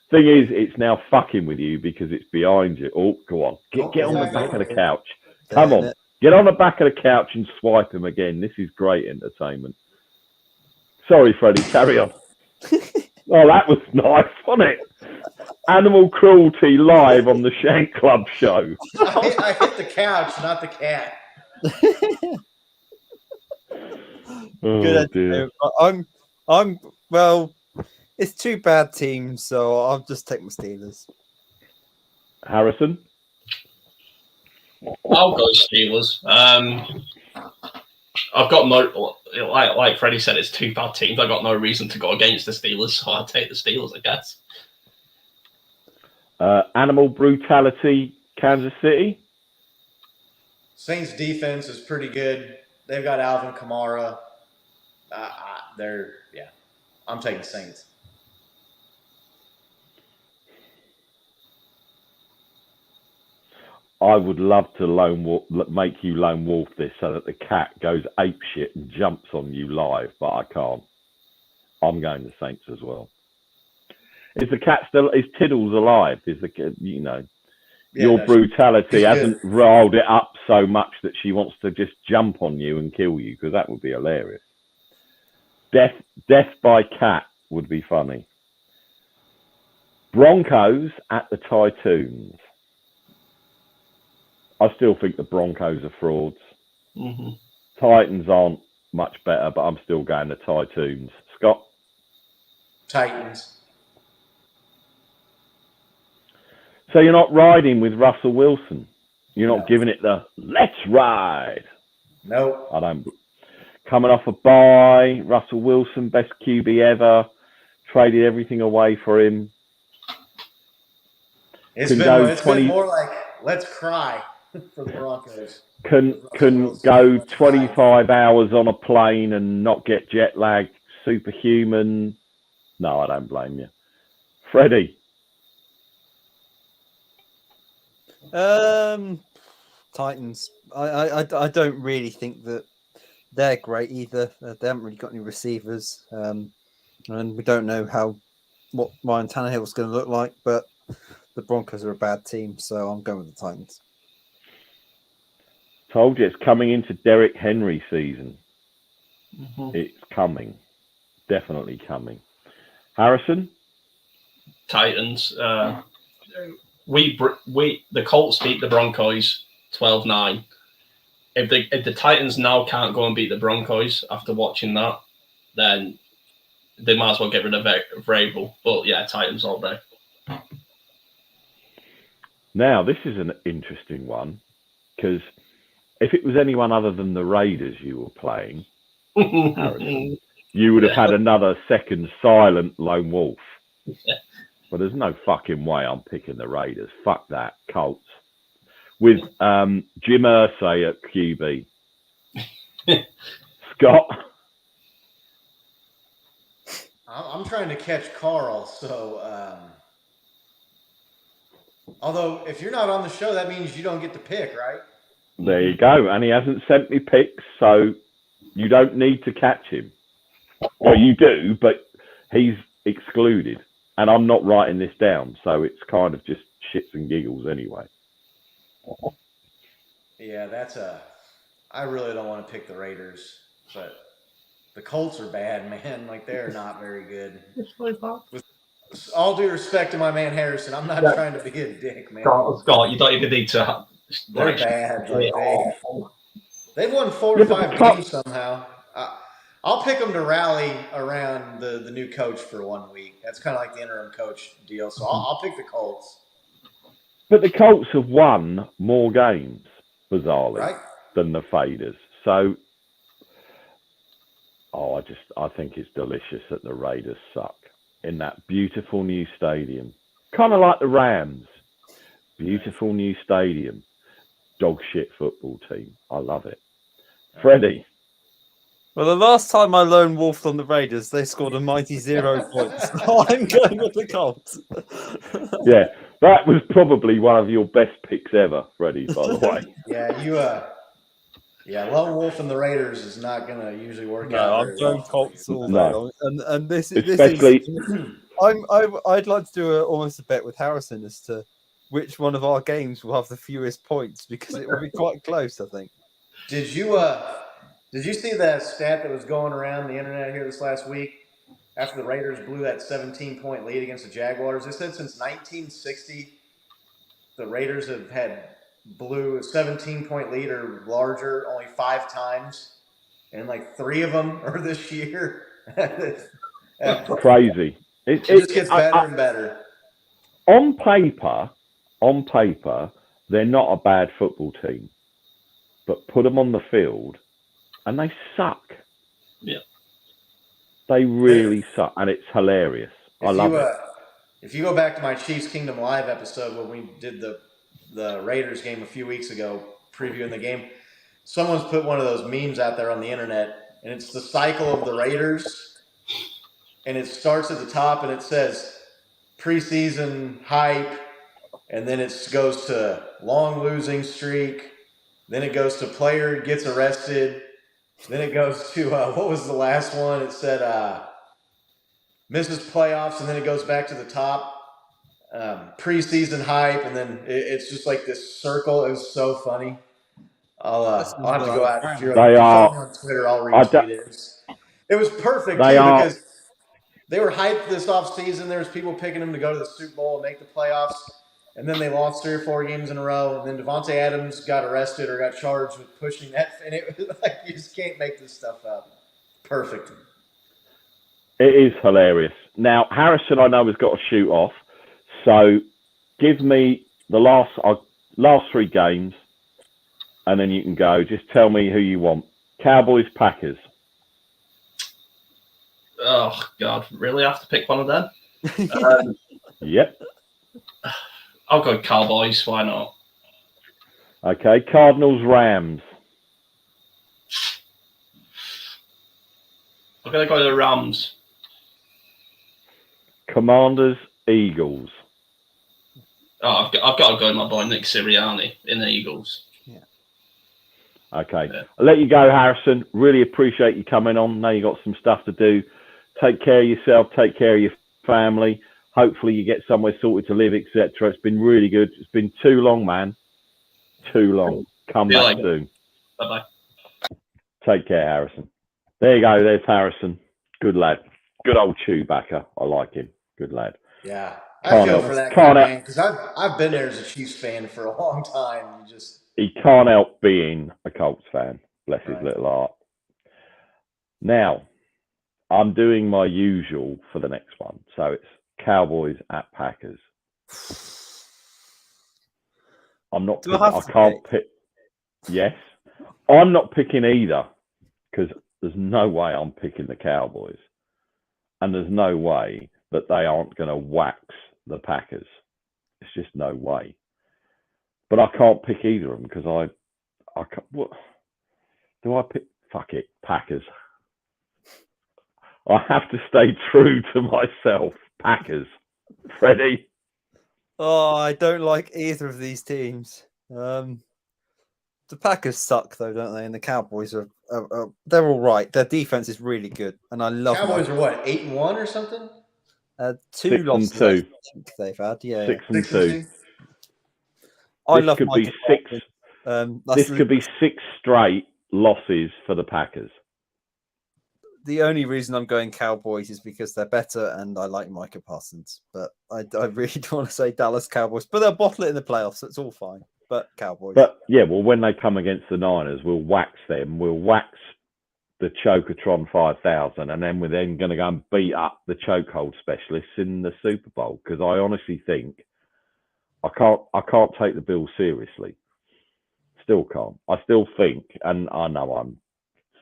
Thing is, it's now fucking with you because it's behind you. Oh, go on. Get on the back of the couch. Come on. Get on the back of the couch and swipe him again. This is great entertainment. Sorry, Freddie. Carry on. Oh, that was nice, wasn't it? Animal cruelty live on the Shank Club show. I hit the couch, not the cat. Oh, dear. I'm well. It's two bad teams, so I'll just take my Steelers. Harrison? I'll go Steelers. I've got no, like Freddie said, it's two bad teams. I've got no reason to go against the Steelers, so I'll take the Steelers, I guess. Animal brutality, Kansas City? Saints defense is pretty good. They've got Alvin Kamara. I'm taking Saints. I would love to make you lone wolf this so that the cat goes apeshit and jumps on you live, but I can't. I'm going to Saints as well. Is the cat still? Is Tiddles alive? Is the your brutality hasn't riled it up so much that she wants to just jump on you and kill you? Because that would be hilarious. Death by cat would be funny. Broncos at the Titans. I still think the Broncos are frauds. Mm-hmm. Titans aren't much better, but I'm still going to Titans. Scott? Titans. So you're not riding with Russell Wilson? You're not giving it the let's ride? Nope. I don't. Coming off a bye, Russell Wilson, best QB ever, traded everything away for him. It's been more like let's cry for the Broncos. Can go 25 hours on a plane and not get jet lag. Superhuman. No, I don't blame you. Freddie. Titans. I don't really think that they're great either. They haven't really got any receivers, and we don't know what Ryan Tannehill's going to look like. But the Broncos are a bad team, so I'm going with the Titans. Told you it's coming into Derrick Henry season. Mm-hmm. It's coming, definitely coming. Harrison. Titans. The Colts beat the Broncos 12-9. If the Titans now can't go and beat the Broncos after watching that, then they might as well get rid of Vrabel. But yeah, Titans all day. Now this is an interesting one because if it was anyone other than the Raiders you were playing, Harrison, you would have had another second silent lone wolf. Yeah. But there's no fucking way I'm picking the Raiders. Fuck that. Colts. With Jim Irsay at QB. Scott? I'm trying to catch Carl, so... although, if you're not on the show, that means you don't get to pick, right? There you go. And he hasn't sent me picks, so you don't need to catch him. Well, you do, but he's excluded. And I'm not writing this down, so it's kind of just shits and giggles anyway. Yeah, I really don't want to pick the Raiders, but the Colts are bad, man. Like, they're not very good. With all due respect to my man Harrison, I'm not trying to be a dick, man. Scott, you don't even need to. They're bad. Like, they've won 4 or 5 games somehow. I'll pick them to rally around the new coach for 1 week. That's kind of like the interim coach deal. So I'll pick the Colts. But the Colts have won more games, bizarrely, right, than the Faders. So, I think it's delicious that the Raiders suck in that beautiful new stadium. Kind of like the Rams. Beautiful new stadium. Dog shit football team. I love it. Freddie. Well, the last time I lone wolfed on the Raiders, they scored a mighty 0 points. So I'm going with the Colts. Yeah, that was probably one of your best picks ever, Freddie, by the way. Yeah, Yeah, lone wolf and the Raiders is not going to usually work No, out I'm very going well. Colts all day No. long, and this Especially- is. I'd like to do almost a bet with Harrison as to which one of our games will have the fewest points because it will be quite close. I think. Did you see that stat that was going around the internet here this last week after the Raiders blew that 17-point lead against the Jaguars? They said since 1960, the Raiders have had blew a 17-point lead or larger only 5 times, and like 3 of them are this year. Crazy. It just gets better and better. On paper, they're not a bad football team, but put them on the field, and they suck. Yeah. They really suck, and it's hilarious. I love it. If you go back to my Chiefs Kingdom Live episode when we did the Raiders game a few weeks ago, previewing the game, someone's put one of those memes out there on the internet, and it's the cycle of the Raiders, and it starts at the top, and it says preseason hype, and then it goes to long losing streak, then it goes to player gets arrested, then it goes to what was the last one? It said misses playoffs, and then it goes back to the top. Preseason hype, and then it's just like this circle. It was so funny. I'll have to go out. If you follow me on Twitter, I'll retweet it. It was perfect too because they were hyped this offseason. There was people picking them to go to the Super Bowl and make the playoffs, and then they lost 3 or 4 games in a row. And then Devontae Adams got arrested or got charged with pushing that, and it was like you just can't make this stuff up. Perfect. It is hilarious. Now, Harrison, I know, has got to shoot off. So give me the last 3 games, and then you can go. Just tell me who you want. Cowboys, Packers. Oh, God. Really have to pick one of them? Yep. I'll go Cowboys. Why not? Okay. Cardinals, Rams. I'm going to go to the Rams. Commanders, Eagles. Oh, I've got to go with my boy Nick Sirianni in the Eagles. Yeah. Okay. Yeah. I'll let you go, Harrison. Really appreciate you coming on. Know you got some stuff to do. Take care of yourself. Take care of your family. Hopefully you get somewhere sorted to live, etc. It's been really good. It's been too long, man. Too long. Come back soon. Bye-bye. Take care, Harrison. There you go. There's Harrison. Good lad. Good old Chewbacca. I like him. Good lad. Yeah. I feel for that guy, man, because I've been there as a Chiefs fan for a long time. He can't help being a Colts fan. Bless his little heart. Now, I'm doing my usual for the next one. So it's Cowboys at Packers. I'm not. I can't pick. Yes, I'm not picking either because there's no way I'm picking the Cowboys, and there's no way that they aren't going to wax the Packers. It's just no way. But I can't pick either of them because I can't, what do I pick? Fuck it, Packers. I have to stay true to myself. Packers. Freddie? Oh, I don't like either of these teams. The Packers suck, though, don't they? And the Cowboys are they're all right. Their defense is really good, and I love. Cowboys are what, 8-1 or something? 2 losses. 6-2. I think they've had. Yeah, 6-2. I love could be 6. This could be 6 straight losses for the Packers. The only reason I'm going Cowboys is because they're better and I like Micah Parsons. But I really don't want to say Dallas Cowboys. But they'll bottle it in the playoffs. So it's all fine. But Cowboys. But yeah, well, when they come against the Niners, we'll wax them. We'll wax the Chocotron 5000, and then we're then going to go and beat up the chokehold specialists in the Super Bowl. Because I honestly think I can't take the Bills seriously. Still can't. I still think, and I know I'm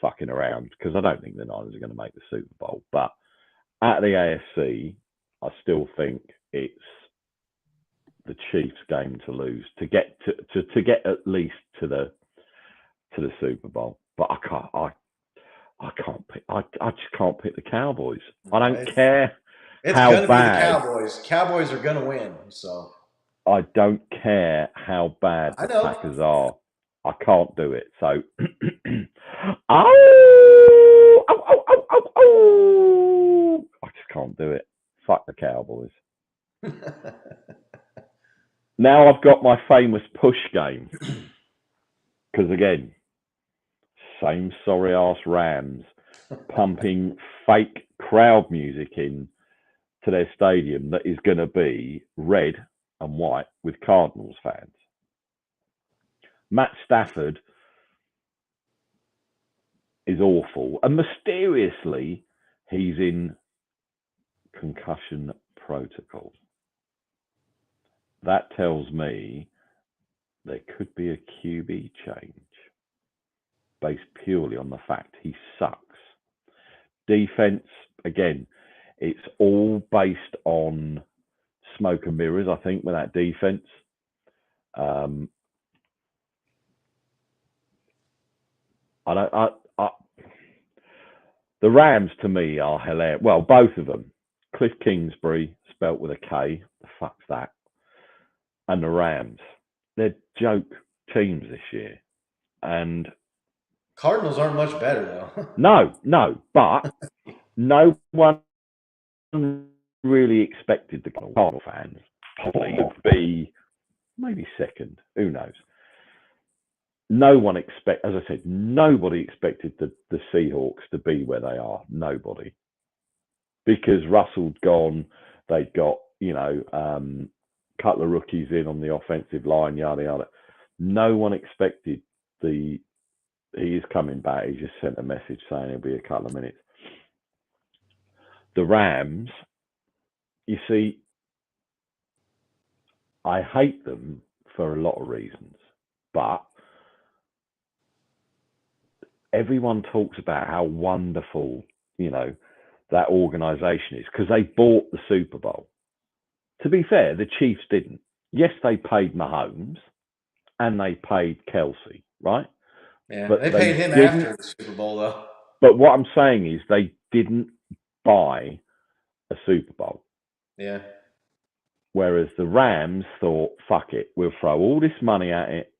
fucking around because I don't think the Niners are going to make the Super Bowl. But at the AFC, I still think it's the Chiefs' game to lose to get to get at least to the Super Bowl. But I can't pick. I just can't pick the Cowboys. I don't care how bad. It's going to be the Cowboys. Cowboys are going to win. So I don't care how bad the Packers are. I can't do it. So Oh, oh, oh, oh, oh, oh. I just can't do it. Fuck the Cowboys. Now I've got my famous push game. Because again, same sorry ass Rams pumping fake crowd music in to their stadium that is going to be red and white with Cardinals fans. Matt Stafford is awful, and mysteriously he's in concussion protocol. That tells me there could be a QB change based purely on the fact he sucks. Defense, again, it's all based on smoke and mirrors, I think, with that defense. The Rams, to me, are hilarious. Well, both of them. Cliff Kingsbury, spelt with a K. The fuck's that? And the Rams. They're joke teams this year. And Cardinals aren't much better, though. no, but no one really expected the Cardinal fans probably to be maybe second. Who knows? No one as I said, nobody expected the Seahawks to be where they are. Nobody. Because Russell'd gone, they'd got, a couple of rookies in on the offensive line, yada, yada. No one expected he is coming back. He just sent a message saying he'll be a couple of minutes. The Rams, you see, I hate them for a lot of reasons, but everyone talks about how wonderful, that organization is because they bought the Super Bowl. To be fair, the Chiefs didn't. Yes, they paid Mahomes and they paid Kelsey, right? Yeah, but they paid him after the Super Bowl, though. But what I'm saying is they didn't buy a Super Bowl. Yeah. Whereas the Rams thought, fuck it, we'll throw all this money at it.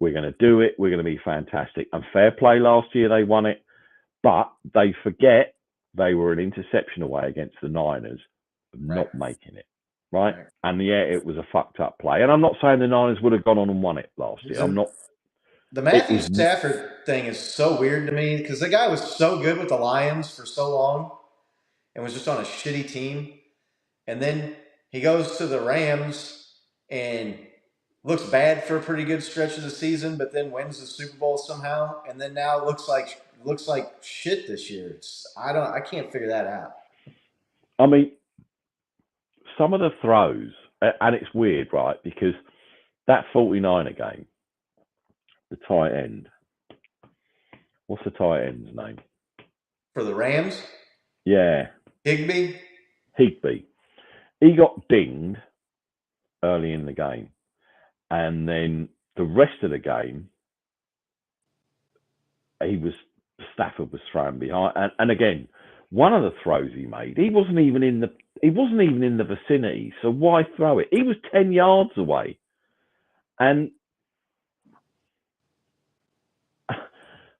We're going to do it. We're going to be fantastic. And fair play, last year they won it. But they forget they were an interception away against the Niners of not making it. Right? And yeah, it was a fucked up play. And I'm not saying the Niners would have gone on and won it last year. I'm not. The Matthew Stafford thing is so weird to me because the guy was so good with the Lions for so long and was just on a shitty team. And then he goes to the Rams and looks bad for a pretty good stretch of the season, but then wins the Super Bowl somehow. And then now looks like shit this year. I can't figure that out. I mean, some of the throws, and it's weird, right? Because that 49er game, the tight end. What's the tight end's name? For the Rams? Yeah. Higbee. He got dinged early in the game. And then the rest of the game, Stafford was thrown behind. And again, one of the throws he made, he wasn't even in the vicinity. So why throw it? He was 10 yards away. And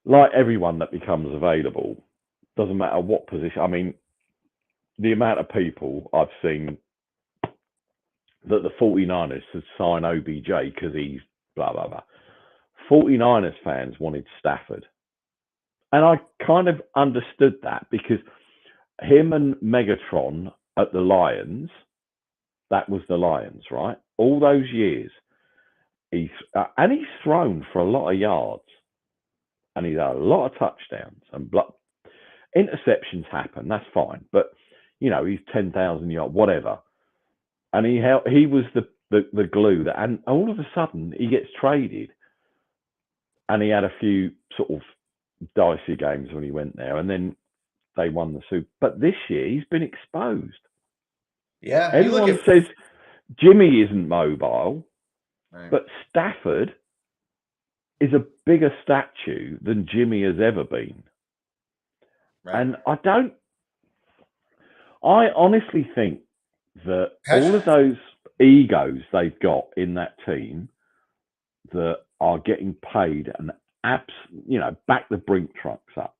like everyone that becomes available, doesn't matter what position. I mean, the amount of people I've seen that the 49ers should sign OBJ because he's blah, blah, blah. 49ers fans wanted Stafford. And I kind of understood that because him and Megatron at the Lions, that was the Lions, right? All those years. He's thrown for a lot of yards. And he's had a lot of touchdowns. And interceptions happen, that's fine. But, he's 10,000 yards, whatever. And he was the glue that, and all of a sudden he gets traded. And he had a few sort of dicey games when he went there, and then they won the Super. But this year he's been exposed. Yeah, everyone says Jimmy isn't mobile, but Stafford is a bigger statue than Jimmy has ever been. Right. And I honestly think that all of those egos they've got in that team that are getting paid an back the brink trucks up.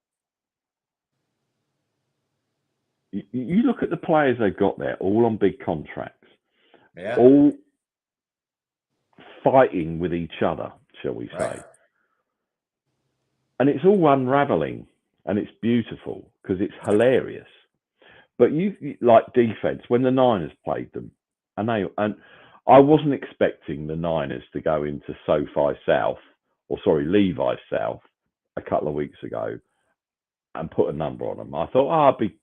You look at the players they've got there, all on big contracts, all fighting with each other, shall we say. Right. And it's all unraveling, and it's beautiful because it's hilarious. But you like defense when the Niners played them, and I wasn't expecting the Niners to go into Levi South a couple of weeks ago and put a number on them. I thought, it'd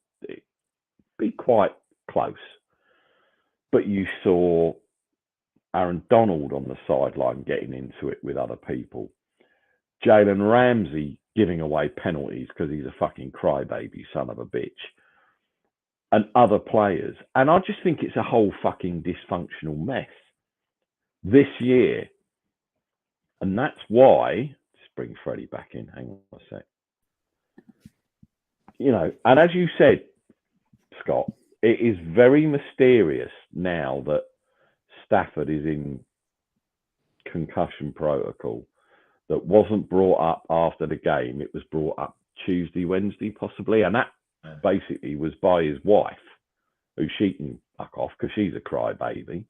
be quite close. But you saw Aaron Donald on the sideline getting into it with other people. Jalen Ramsey giving away penalties because he's a fucking crybaby son of a bitch. And other players. And I just think it's a whole fucking dysfunctional mess this year. And that's why, just bring Freddie back in, hang on a sec. And as you said, Scott, it is very mysterious now that Stafford is in concussion protocol. That wasn't brought up after the game. It was brought up Tuesday, Wednesday, possibly. And that basically was by his wife, who she can fuck off because she's a crybaby.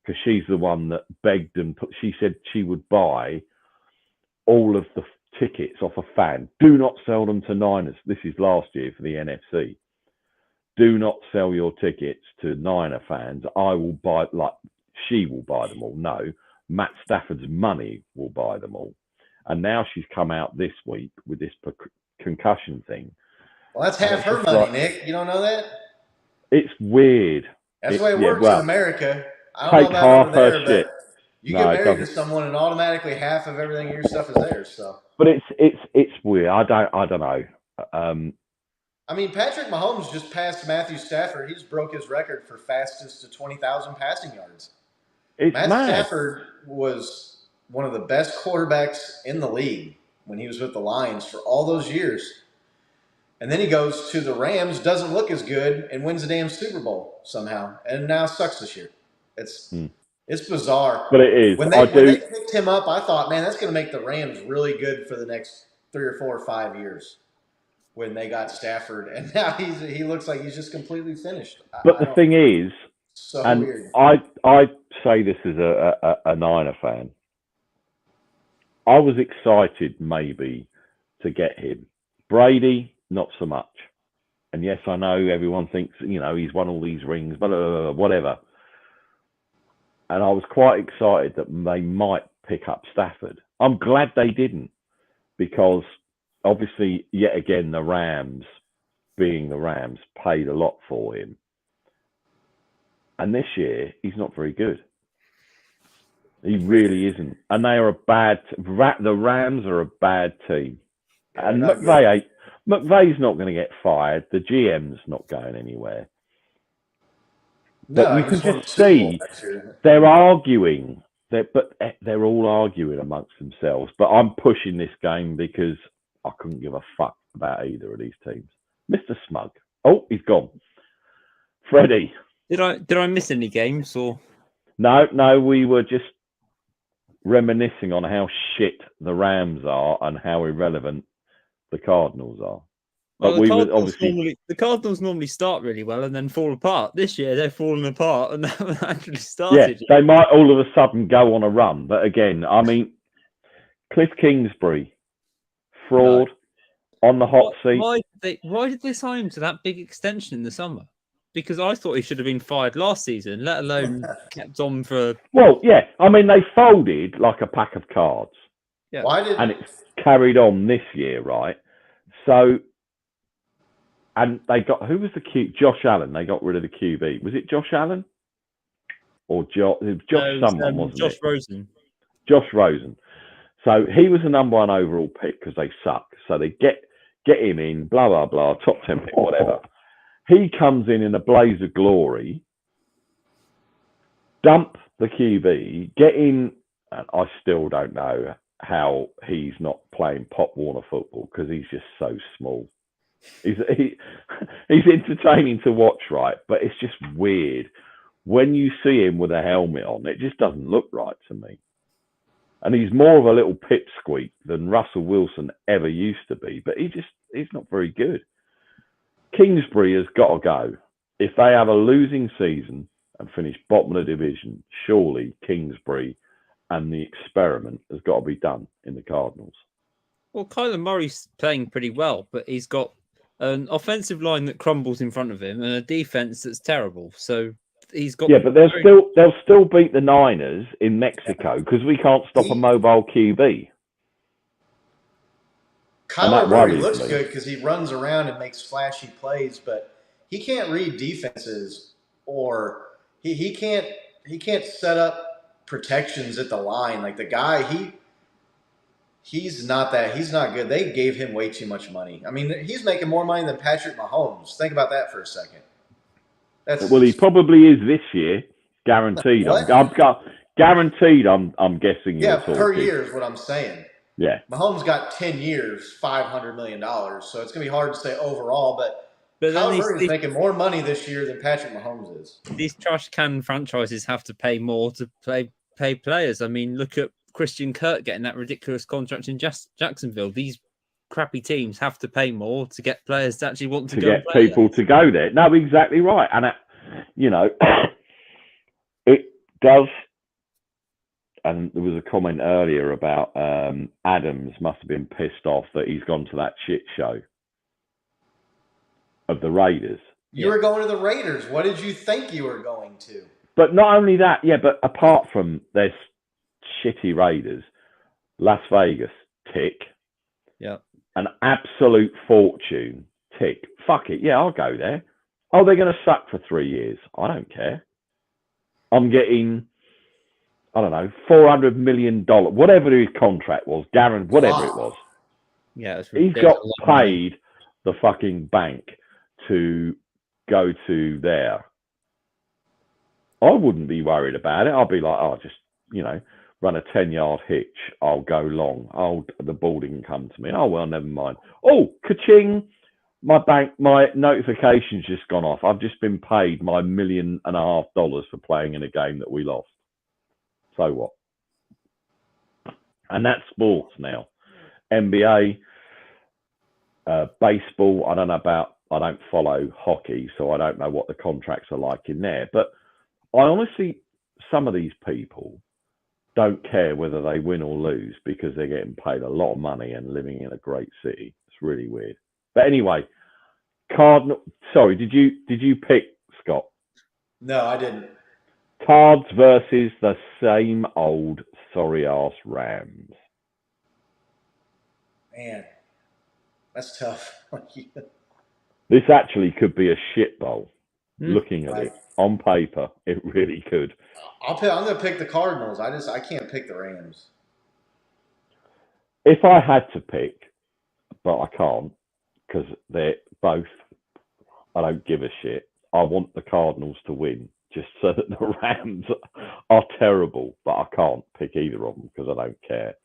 Because she's the one that begged and she said she would buy all of the tickets off a fan. Do not sell them to Niners. This is last year for the NFC. Do not sell your tickets to Niner fans. I will buy, she will buy them all. No, Matt Stafford's money will buy them all. And now she's come out this week with this concussion thing. Well, that's half her money, Nick. You don't know that? It's weird. That's the way it works in America. I don't know about half over there, her shit. but you get married to someone and automatically half of everything in your stuff is theirs. So, but it's weird. I don't know. I mean, Patrick Mahomes just passed Matthew Stafford. He just broke his record for fastest to 20,000 passing yards. Matthew Stafford was one of the best quarterbacks in the league when he was with the Lions for all those years. And then he goes to the Rams, doesn't look as good, and wins the damn Super Bowl somehow. And now sucks this year. It's bizarre. But it is. When they picked him up, I thought, man, that's going to make the Rams really good for the next 3 or 4 or 5 years when they got Stafford. And now he looks like he's just completely finished. But the thing is, so and weird. I say this as a Niner fan, I was excited maybe to get him. Brady, not so much. And yes, I know everyone thinks, he's won all these rings, but whatever. And I was quite excited that they might pick up Stafford. I'm glad they didn't, because obviously, yet again, the Rams, being the Rams, paid a lot for him. And this year, he's not very good. He really isn't. And they are the Rams are a bad team. Yeah, and McVay's not going to get fired. The GM's not going anywhere. But you can just see they're arguing. They're all arguing amongst themselves. But I'm pushing this game because I couldn't give a fuck about either of these teams. Mr. Smug. Oh, he's gone. Freddie. Did I miss any games or? No, we were just reminiscing on how shit the Rams are and how irrelevant the Cardinals are. Well, the Cardinals normally start really well and then fall apart. This year they're falling apart and they haven't actually started. Yeah, they might all of a sudden go on a run, but again, I mean, Cliff Kingsbury, fraud, on the hot seat. Why did they sign him to that big extension in the summer? Because I thought he should have been fired last season, let alone kept on for. Well, yeah, I mean they folded like a pack of cards. Yeah, and it's carried on this year, right? So. And they got, who was the Josh Allen. They got rid of the QB. Was it Josh Allen? Or Josh someone, wasn't Josh it? Rosen. Josh Rosen. So he was the number 1 overall pick because they suck. So they get him in, blah, blah, blah, top 10 pick, whatever. He comes in a blaze of glory, dump the QB, get in, and I still don't know how he's not playing Pop Warner football because he's just so small. He's entertaining to watch, right? But it's just weird when you see him with a helmet on. It just doesn't look right to me. And he's more of a little pipsqueak than Russell Wilson ever used to be. But he's not very good. Kingsbury has got to go. If they have a losing season and finish bottom of the division, surely Kingsbury and the experiment has got to be done in the Cardinals. Well, Kyler Murray's playing pretty well, but he's got an offensive line that crumbles in front of him and a defense that's terrible. So he's got. Yeah, but they'll still beat the Niners in Mexico because we can't stop a mobile QB. Kyler Murray looks good because he runs around and makes flashy plays, but he can't read defenses, or he can't set up protections at the line. Like the guy, he's not good. They gave him way too much money. I mean, he's making more money than Patrick Mahomes. Think about that for a second. Well, he probably is this year, guaranteed. Guaranteed. I'm guessing. Yeah, per year is what I'm saying. Yeah. Mahomes got 10 years, $500 million. So it's going to be hard to say overall, but Kyler Murray is making more money this year than Patrick Mahomes is. These trash can franchises have to pay more to pay players. I mean, look at Christian Kirk getting that ridiculous contract in Jacksonville. These crappy teams have to pay more to get players to actually want to go get people to go there. No, exactly right. And, it does. And there was a comment earlier about Adams must have been pissed off that he's gone to that shit show of the Raiders. You were going to the Raiders. What did you think you were going to? But not only that, but apart from their shitty Raiders, Las Vegas, tick. Yeah. An absolute fortune, tick. Fuck it. Yeah, I'll go there. Oh, they're going to suck for 3 years. I don't care. I'm getting... I don't know, $400 million, whatever his contract was, guaranteed, whatever it was. Yeah, he's got paid the fucking bank to go to there. I wouldn't be worried about it. I'll be like, just, run a 10-yard hitch. I'll go long. The ball didn't come to me. Oh, well, never mind. Oh, ka-ching. My notification's just gone off. I've just been paid my $1.5 million for playing in a game that we lost. So what? And that's sports now. NBA, baseball. I don't follow hockey, so I don't know what the contracts are like in there. But I honestly, some of these people don't care whether they win or lose because they're getting paid a lot of money and living in a great city. It's really weird. But anyway, Cardinal. Sorry, did you pick Scott? No, I didn't. Cards versus the same old sorry-ass Rams. Man, that's tough. This actually could be a shit bowl. Looking at it on paper, it really could. I'm going to pick the Cardinals. I can't pick the Rams. If I had to pick, but I can't because they're both. I don't give a shit. I want the Cardinals to win. Just so that the Rams are terrible, but I can't pick either of them because I don't care.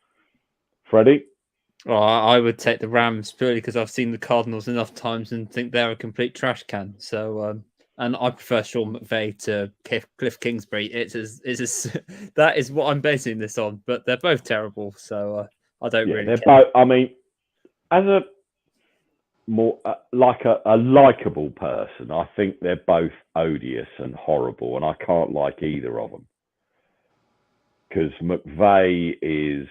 Freddie? Well, I would take the Rams purely because I've seen the Cardinals enough times and think they're a complete trash can. So, and I prefer Sean McVay to Cliff Kingsbury. That is what I'm basing this on. But they're both terrible, so I don't really care. Both. I mean, as a more like a likable person, I think they're both odious and horrible, and I can't like either of them because McVay is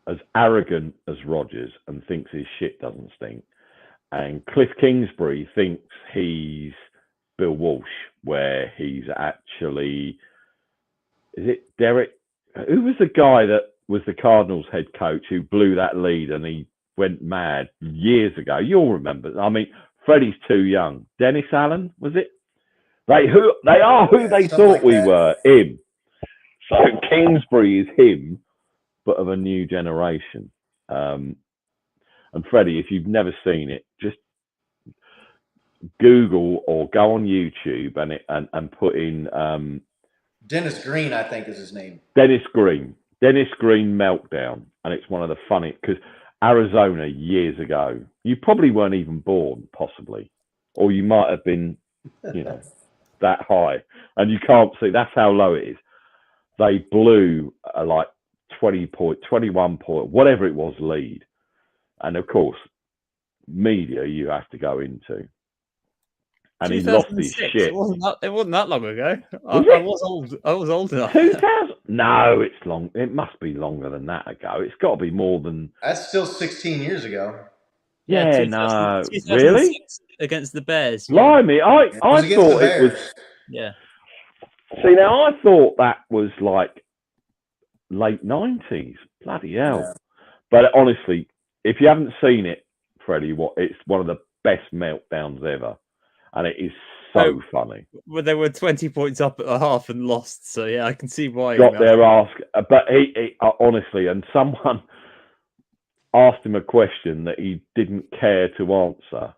as arrogant as Rodgers and thinks his shit doesn't stink, and Cliff Kingsbury thinks he's Bill Walsh, where he's actually, is it Derek? Who was the guy that was the Cardinals head coach who blew that lead and he went mad years ago? You'll remember. I mean, Freddie's too young. Dennis Allen, was it? They are who they thought we were. Him. So Kingsbury is him, but of a new generation. And Freddie, if you've never seen it, just Google or go on YouTube and put in Dennis Green, I think is his name. Dennis Green meltdown, and it's one of the funny because Arizona years ago, you probably weren't even born, possibly, or you might have been, that high, and you can't see. That's how low it is. they blew like 20 point, 21 point, whatever it was, lead. And of course, media you have to go into. And he lost his 2006. shit. It wasn't that long ago. I it? was old. I was old enough. 2000? No, it's long. It must be longer than that ago. It's got to be more than. That's still 16 years ago. Yeah, 2000 no, 2006 really? against the Bears. Yeah. Blimey, I It was against thought the it was. Bears. Yeah. See, now I thought that was like late 90s. Bloody hell! Yeah. But honestly, if you haven't seen it, Freddie, it's one of the best meltdowns ever, and it is so funny. Well, they were 20 points up at the half and lost. So yeah, I can see why. Got their ask, but he honestly, and someone asked him a question that he didn't care to answer,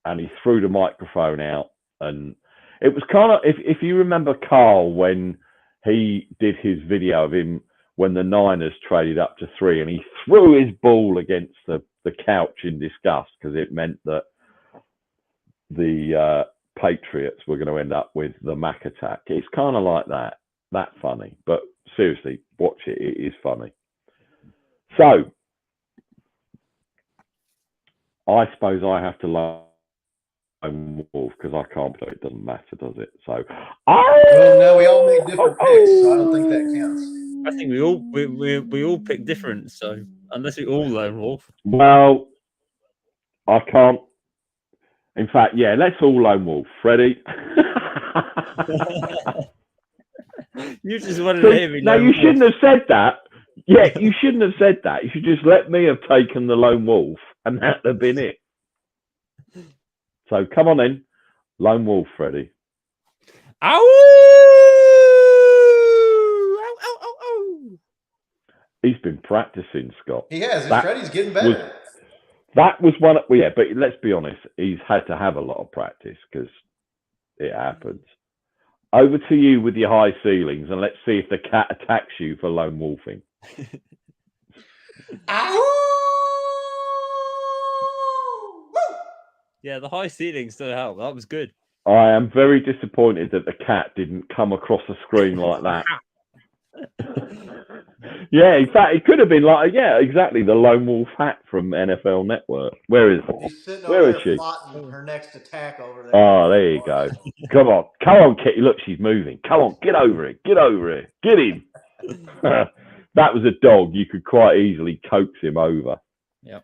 and he threw the microphone out. And it was kind of, if you remember Carl when he did his video of him when the Niners traded up to 3, and he threw his ball against the couch in disgust because it meant that the Patriots were going to end up with the Mac attack. It's kind of like that funny. But seriously, watch it. It is funny. So, I suppose I have to lone wolf because I can't play. It doesn't matter, does it? So, Well, no, we all made different picks, so I don't think that counts. I think we all picked different. So unless we all lone wolf. Well, I can't. In fact, yeah, let's all lone wolf. Freddie. You just wanted to hear me. No, you shouldn't have said that. Yeah, you shouldn't have said that. You should just let me have taken the lone wolf, and that'd have been it. So come on then, lone wolf, Freddie. Ow! Ow! Ow! Ow! Ow! He's been practicing, Scott. He has. That Freddie's getting better. That was one. Well, yeah, but let's be honest. He's had to have a lot of practice because it happens. Over to you with your high ceilings, and let's see if the cat attacks you for lone wolfing. Yeah, the high ceilings still help. That was good. I am very disappointed that the cat didn't come across the screen like that. Yeah, in fact, it could have been like, yeah, exactly, the lone wolf hat from NFL Network. Where is She's sitting Where over is there she? plotting her next attack over there. Oh, there you go. Come on, Kitty. Look, she's moving. Come on, get over it. Get him. That was a dog. You could quite easily coax him over. Yeah.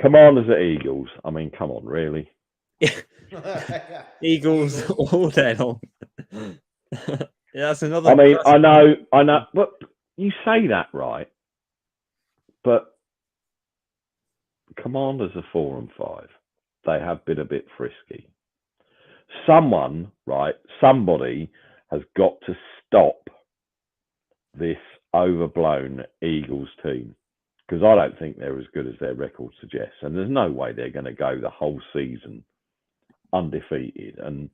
Commanders at Eagles. I mean, come on, really? Eagles all day long. Yeah, that's another. I mean, I know, but you say that, right? But Commanders are 4 and 5. They have been a bit frisky. Somebody has got to stop this overblown Eagles team, because I don't think they're as good as their record suggests, and there's no way they're going to go the whole season undefeated. And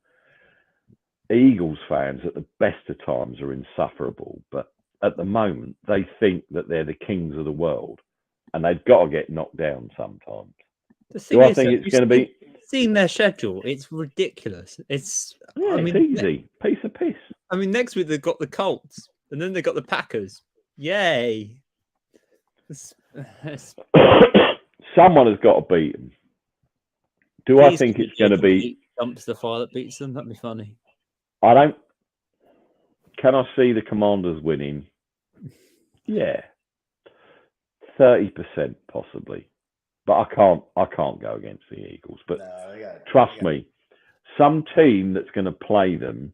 Eagles fans at the best of times are insufferable, but at the moment they think that they're the kings of the world, and they've got to get knocked down sometimes. Do I think it's going to be? Seeing their schedule, it's ridiculous. It's it's easy, piece of piss. I mean, next week they've got the Colts, and then they've got the Packers. Yay! Someone has got to beat them. Do I think it's going to be dumpster fire that beats them? That'd be funny. I don't. Can I see the Commanders winning? Yeah, 30% possibly, but I can't go against the Eagles. But trust me, some team that's going to play them,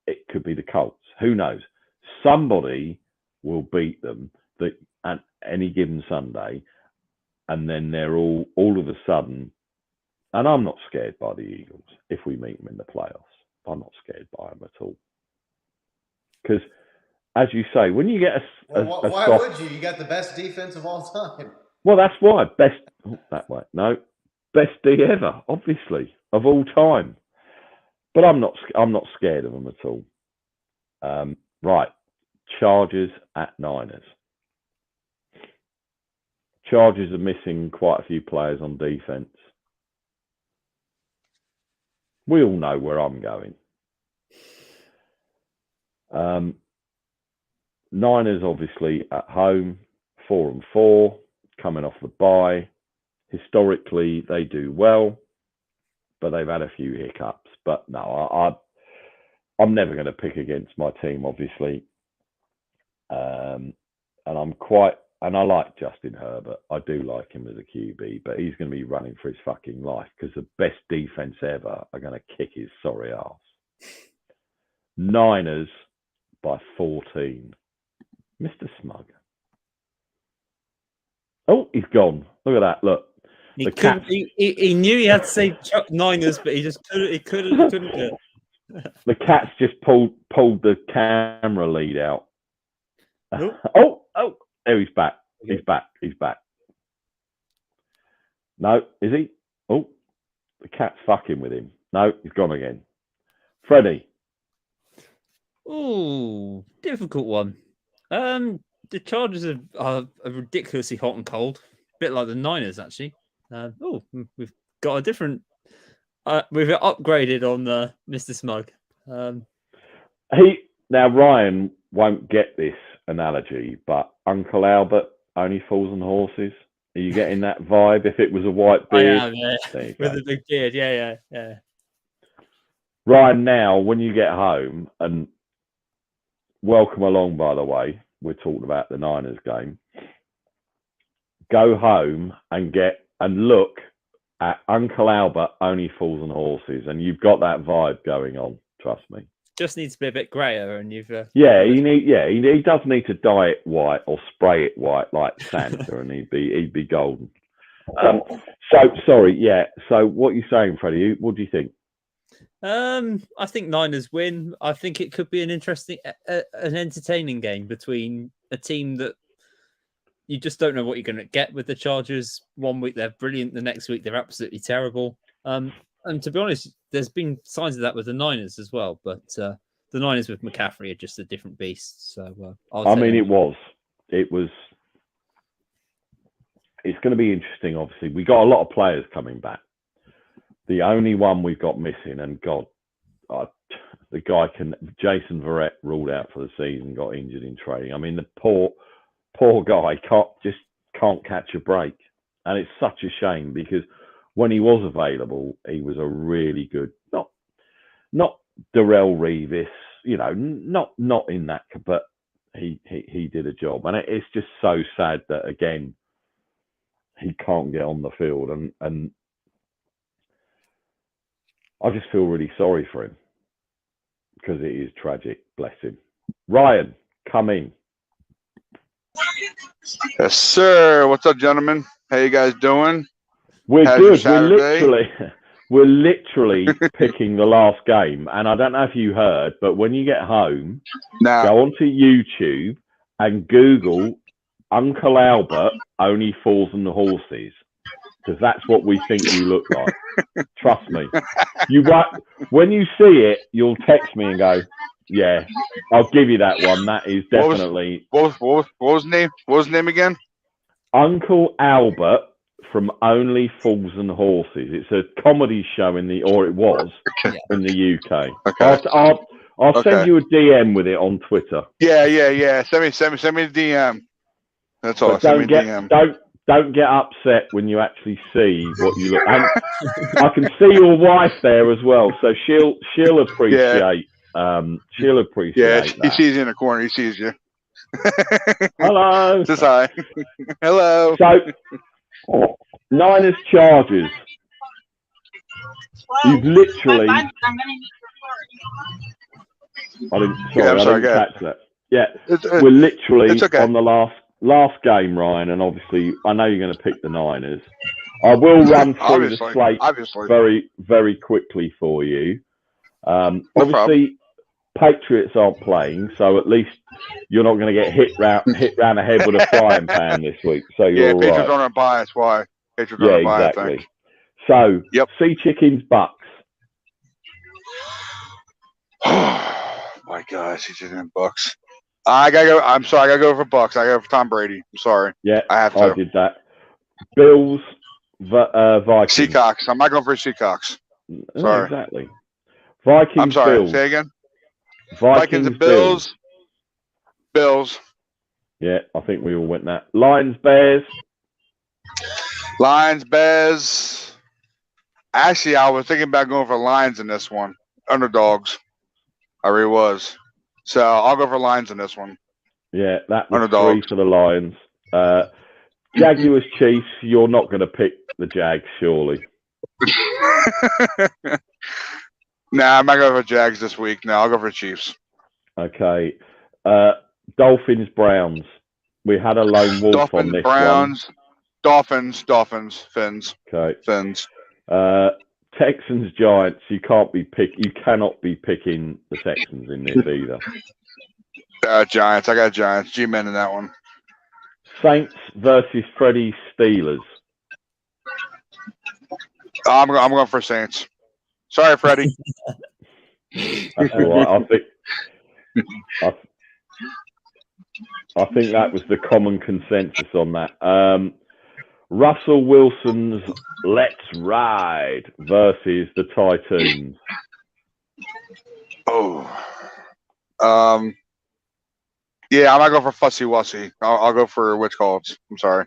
it could be the Colts. Who knows? Somebody will beat them at any given Sunday, and then they're all of a sudden. And I'm not scared by the Eagles if we meet them in the playoffs. I'm not scared by them at all. Because, as you say, when you get why would you? You got the best defense of all time. Well, that's why. Best D ever, obviously, of all time. But I'm not scared of them at all. Right. Chargers at Niners. Chargers are missing quite a few players on defense. We all know where I'm going. Niners obviously at home, 4-4, coming off the bye. Historically, they do well, but they've had a few hiccups. But no, I'm never going to pick against my team, obviously. And I like Justin Herbert. I do like him as a QB, but he's going to be running for his fucking life because the best defense ever are going to kick his sorry ass. Niners by 14. Mr. Smug. Oh, he's gone. Look at that. Look. He knew he had to say Niners, but he just couldn't do it. The Cats just pulled the camera lead out. Nope. Oh, there he's back. He's back. No, is he? Oh, the Cat's fucking with him. No, he's gone again. Freddie. Ooh, difficult one. The Chargers are ridiculously hot and cold, a bit like the Niners actually. We've got a different. We've upgraded on Mr. Smug. Ryan won't get this analogy, but Uncle Albert only falls on horses. Are you getting that vibe? If it was a white beard, I am, yeah. With a big beard, yeah. Ryan, now when you get home, and welcome along, by the way, we're talking about the Niners game. Go home and look at Uncle Albert only falls on horses, and you've got that vibe going on. Trust me. Just needs to be a bit grayer, and you've. He does need to dye it white or spray it white like Santa, and he'd be golden. So what are you saying, Freddie? What do you think? I think Niners win. I think it could be an interesting, an entertaining game between a team that you just don't know what you're going to get with the Chargers. One week they're brilliant, the next week they're absolutely terrible. And to be honest, there's been signs of that with the Niners as well. But the Niners with McCaffrey are just a different beast. So it's going to be interesting. Obviously, we got a lot of players coming back. The only one we've got missing, and the guy Jason Verrett ruled out for the season, got injured in training. I mean, the poor guy can't catch a break, and it's such a shame because when he was available, he was a really good, not Darrelle Revis, not in that, but he did a job, and it's just so sad that again he can't get on the field, and I just feel really sorry for him because it is tragic. Bless him. Ryan, come in. Yes, sir. What's up, gentlemen? How you guys doing? We're good. We're literally picking the last game, and I don't know if you heard, but when you get home, go onto YouTube and Google Uncle Albert only falls on the horses, because that's what we think you look like. Trust me. When you see it, you'll text me and go, "Yeah, I'll give you that one. That is definitely." What was the name? What was the name again? Uncle Albert from Only Fools and Horses. It's a comedy show in the UK. Okay. I'll send you a DM with it on Twitter. Yeah. Send me a DM. That's all. Send me a DM. Don't get upset when you actually see what you look. And I can see your wife there as well, so she'll appreciate. She'll appreciate. Yeah, he sees you in the corner. He sees you. Hello. Says hi. Hello. So, Niners Chargers. You've literally. I didn't catch that. Yeah, we're literally on the last game, Ryan, and obviously I know you're going to pick the Niners. I will run through the slate very, very quickly for you. Obviously, Patriots aren't playing, so at least you're not going to get hit round the head with a frying pan this week. So you're all Patriots right. on a bye. That's why. Patriots on a bye, exactly. I think. So, Sea Chickens, Bucks. Oh my gosh, Sea Chickens, Bucks. I gotta go. I'm sorry. I gotta go for Bucks. I gotta go for Tom Brady. I'm sorry. Yeah, I have to. I did that. Bills, Vikings. Seahawks. I'm not going for Seahawks. Sorry. Exactly. Vikings. I'm sorry. Bills. Say again. Vikings and Bills. Bills. Yeah, I think we all went that. Lions, Bears. Lions, Bears. Actually, I was thinking about going for Lions in this one. Underdogs. I really was. So I'll go for Lions in this one. Yeah, that was Underdogs. 3 for the Lions. Jaguars, Chiefs. You're not going to pick the Jags, surely. Nah, I'm not going for Jags this week. No, I'll go for Chiefs. Okay. Dolphins, Browns. We had a lone wolf Dolphins, on this Browns. Dolphins, Fins. one. Okay. Fins. Texans, Giants. You cannot be picking the Texans in this either. Giants. I got Giants. G-Men in that one. Saints versus Freddie Steelers. I'm going for Saints. Sorry, Freddie. That's all right. I think that was the common consensus on that. Russell Wilson's Let's Ride versus the Titans. Oh. Yeah, I'm not going for Fussy Wussy. I'll go for which Colts. I'm sorry.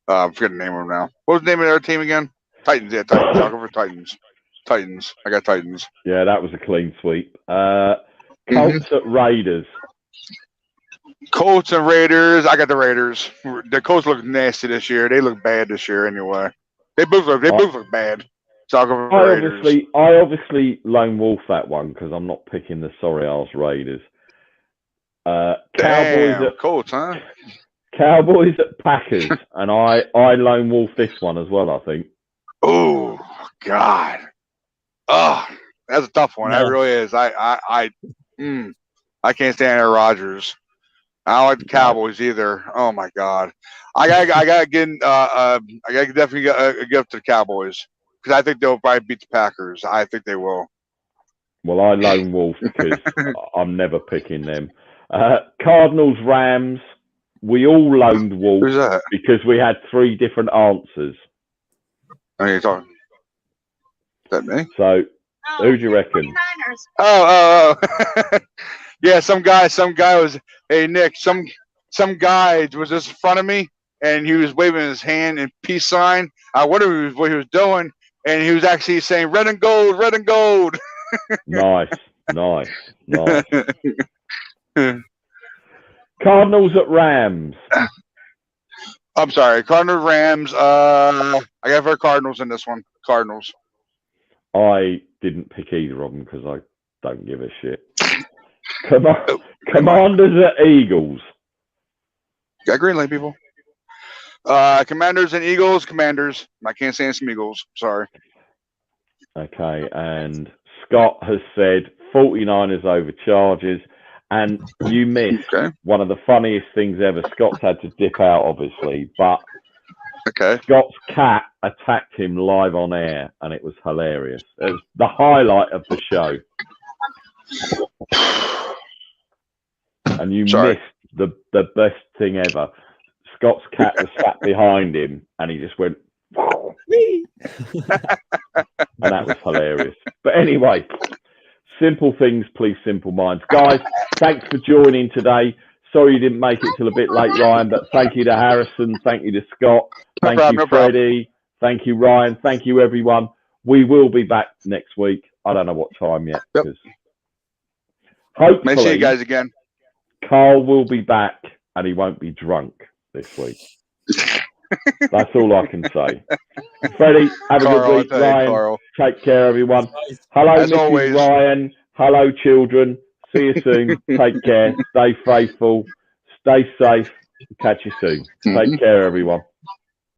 I'm forgetting the name of them now. What was the name of their team again? Titans. Yeah, Titans. I'll go for Titans. Titans. I got Titans. Yeah, that was a clean sweep. Colts at Raiders. Colts and Raiders. I got the Raiders. The Colts look nasty this year. They look bad this year anyway. They both look bad. So I'll go for Raiders. I obviously lone wolf that one because I'm not picking the sorry ass Raiders. Cowboys at Colts, huh? Cowboys at Packers, and I lone wolf this one as well. I think. Oh God. Oh, that's a tough one. No. That really is. I can't stand Aaron Rodgers. I don't like the Cowboys either. Oh my God. I gotta definitely give up to the Cowboys because I think they'll probably beat the Packers. I think they will. Well, I lone wolf because I'm never picking them. Cardinals, Rams. We all loned wolf Who's that? because we had 3 different answers. Are you talking? Is that me? So, who do you reckon? Oh. Yeah, some guy was. Hey Nick, some guy was just in front of me, and he was waving his hand in peace sign. I wondered what he was doing, and he was actually saying red and gold, red and gold. Nice. Cardinals at Rams. I'm sorry, Cardinals, Rams. I got for Cardinals in this one. Cardinals. I didn't pick either of them because I don't give a shit. Commanders at Eagles. Got green light, people. Commanders and Eagles. Commanders. I can't stand some Eagles. Sorry. Okay, and Scott has said 49ers over Chargers, and you missed one of the funniest things ever. Scott's had to dip out, obviously, but Scott's cat attacked him live on air, and it was hilarious. It was the highlight of the show. And you missed the best thing ever. Scott's cat was sat behind him, and he just went, and that was hilarious. But anyway, simple things, please, simple minds. Guys, thanks for joining today. Sorry you didn't make it till a bit late, Ryan, but thank you to Harrison, thank you to Scott, thank you, Freddie, thank you, Ryan, thank you, everyone. We will be back next week. I don't know what time yet. Hopefully, may see you guys again. Carl will be back, and he won't be drunk this week. That's all I can say. Freddie, have a good week. Ryan, take care, everyone. Hello, as Mrs. always. Ryan. Hello, children. See you soon. Take care. Stay faithful. Stay safe. Catch you soon. Take care, everyone.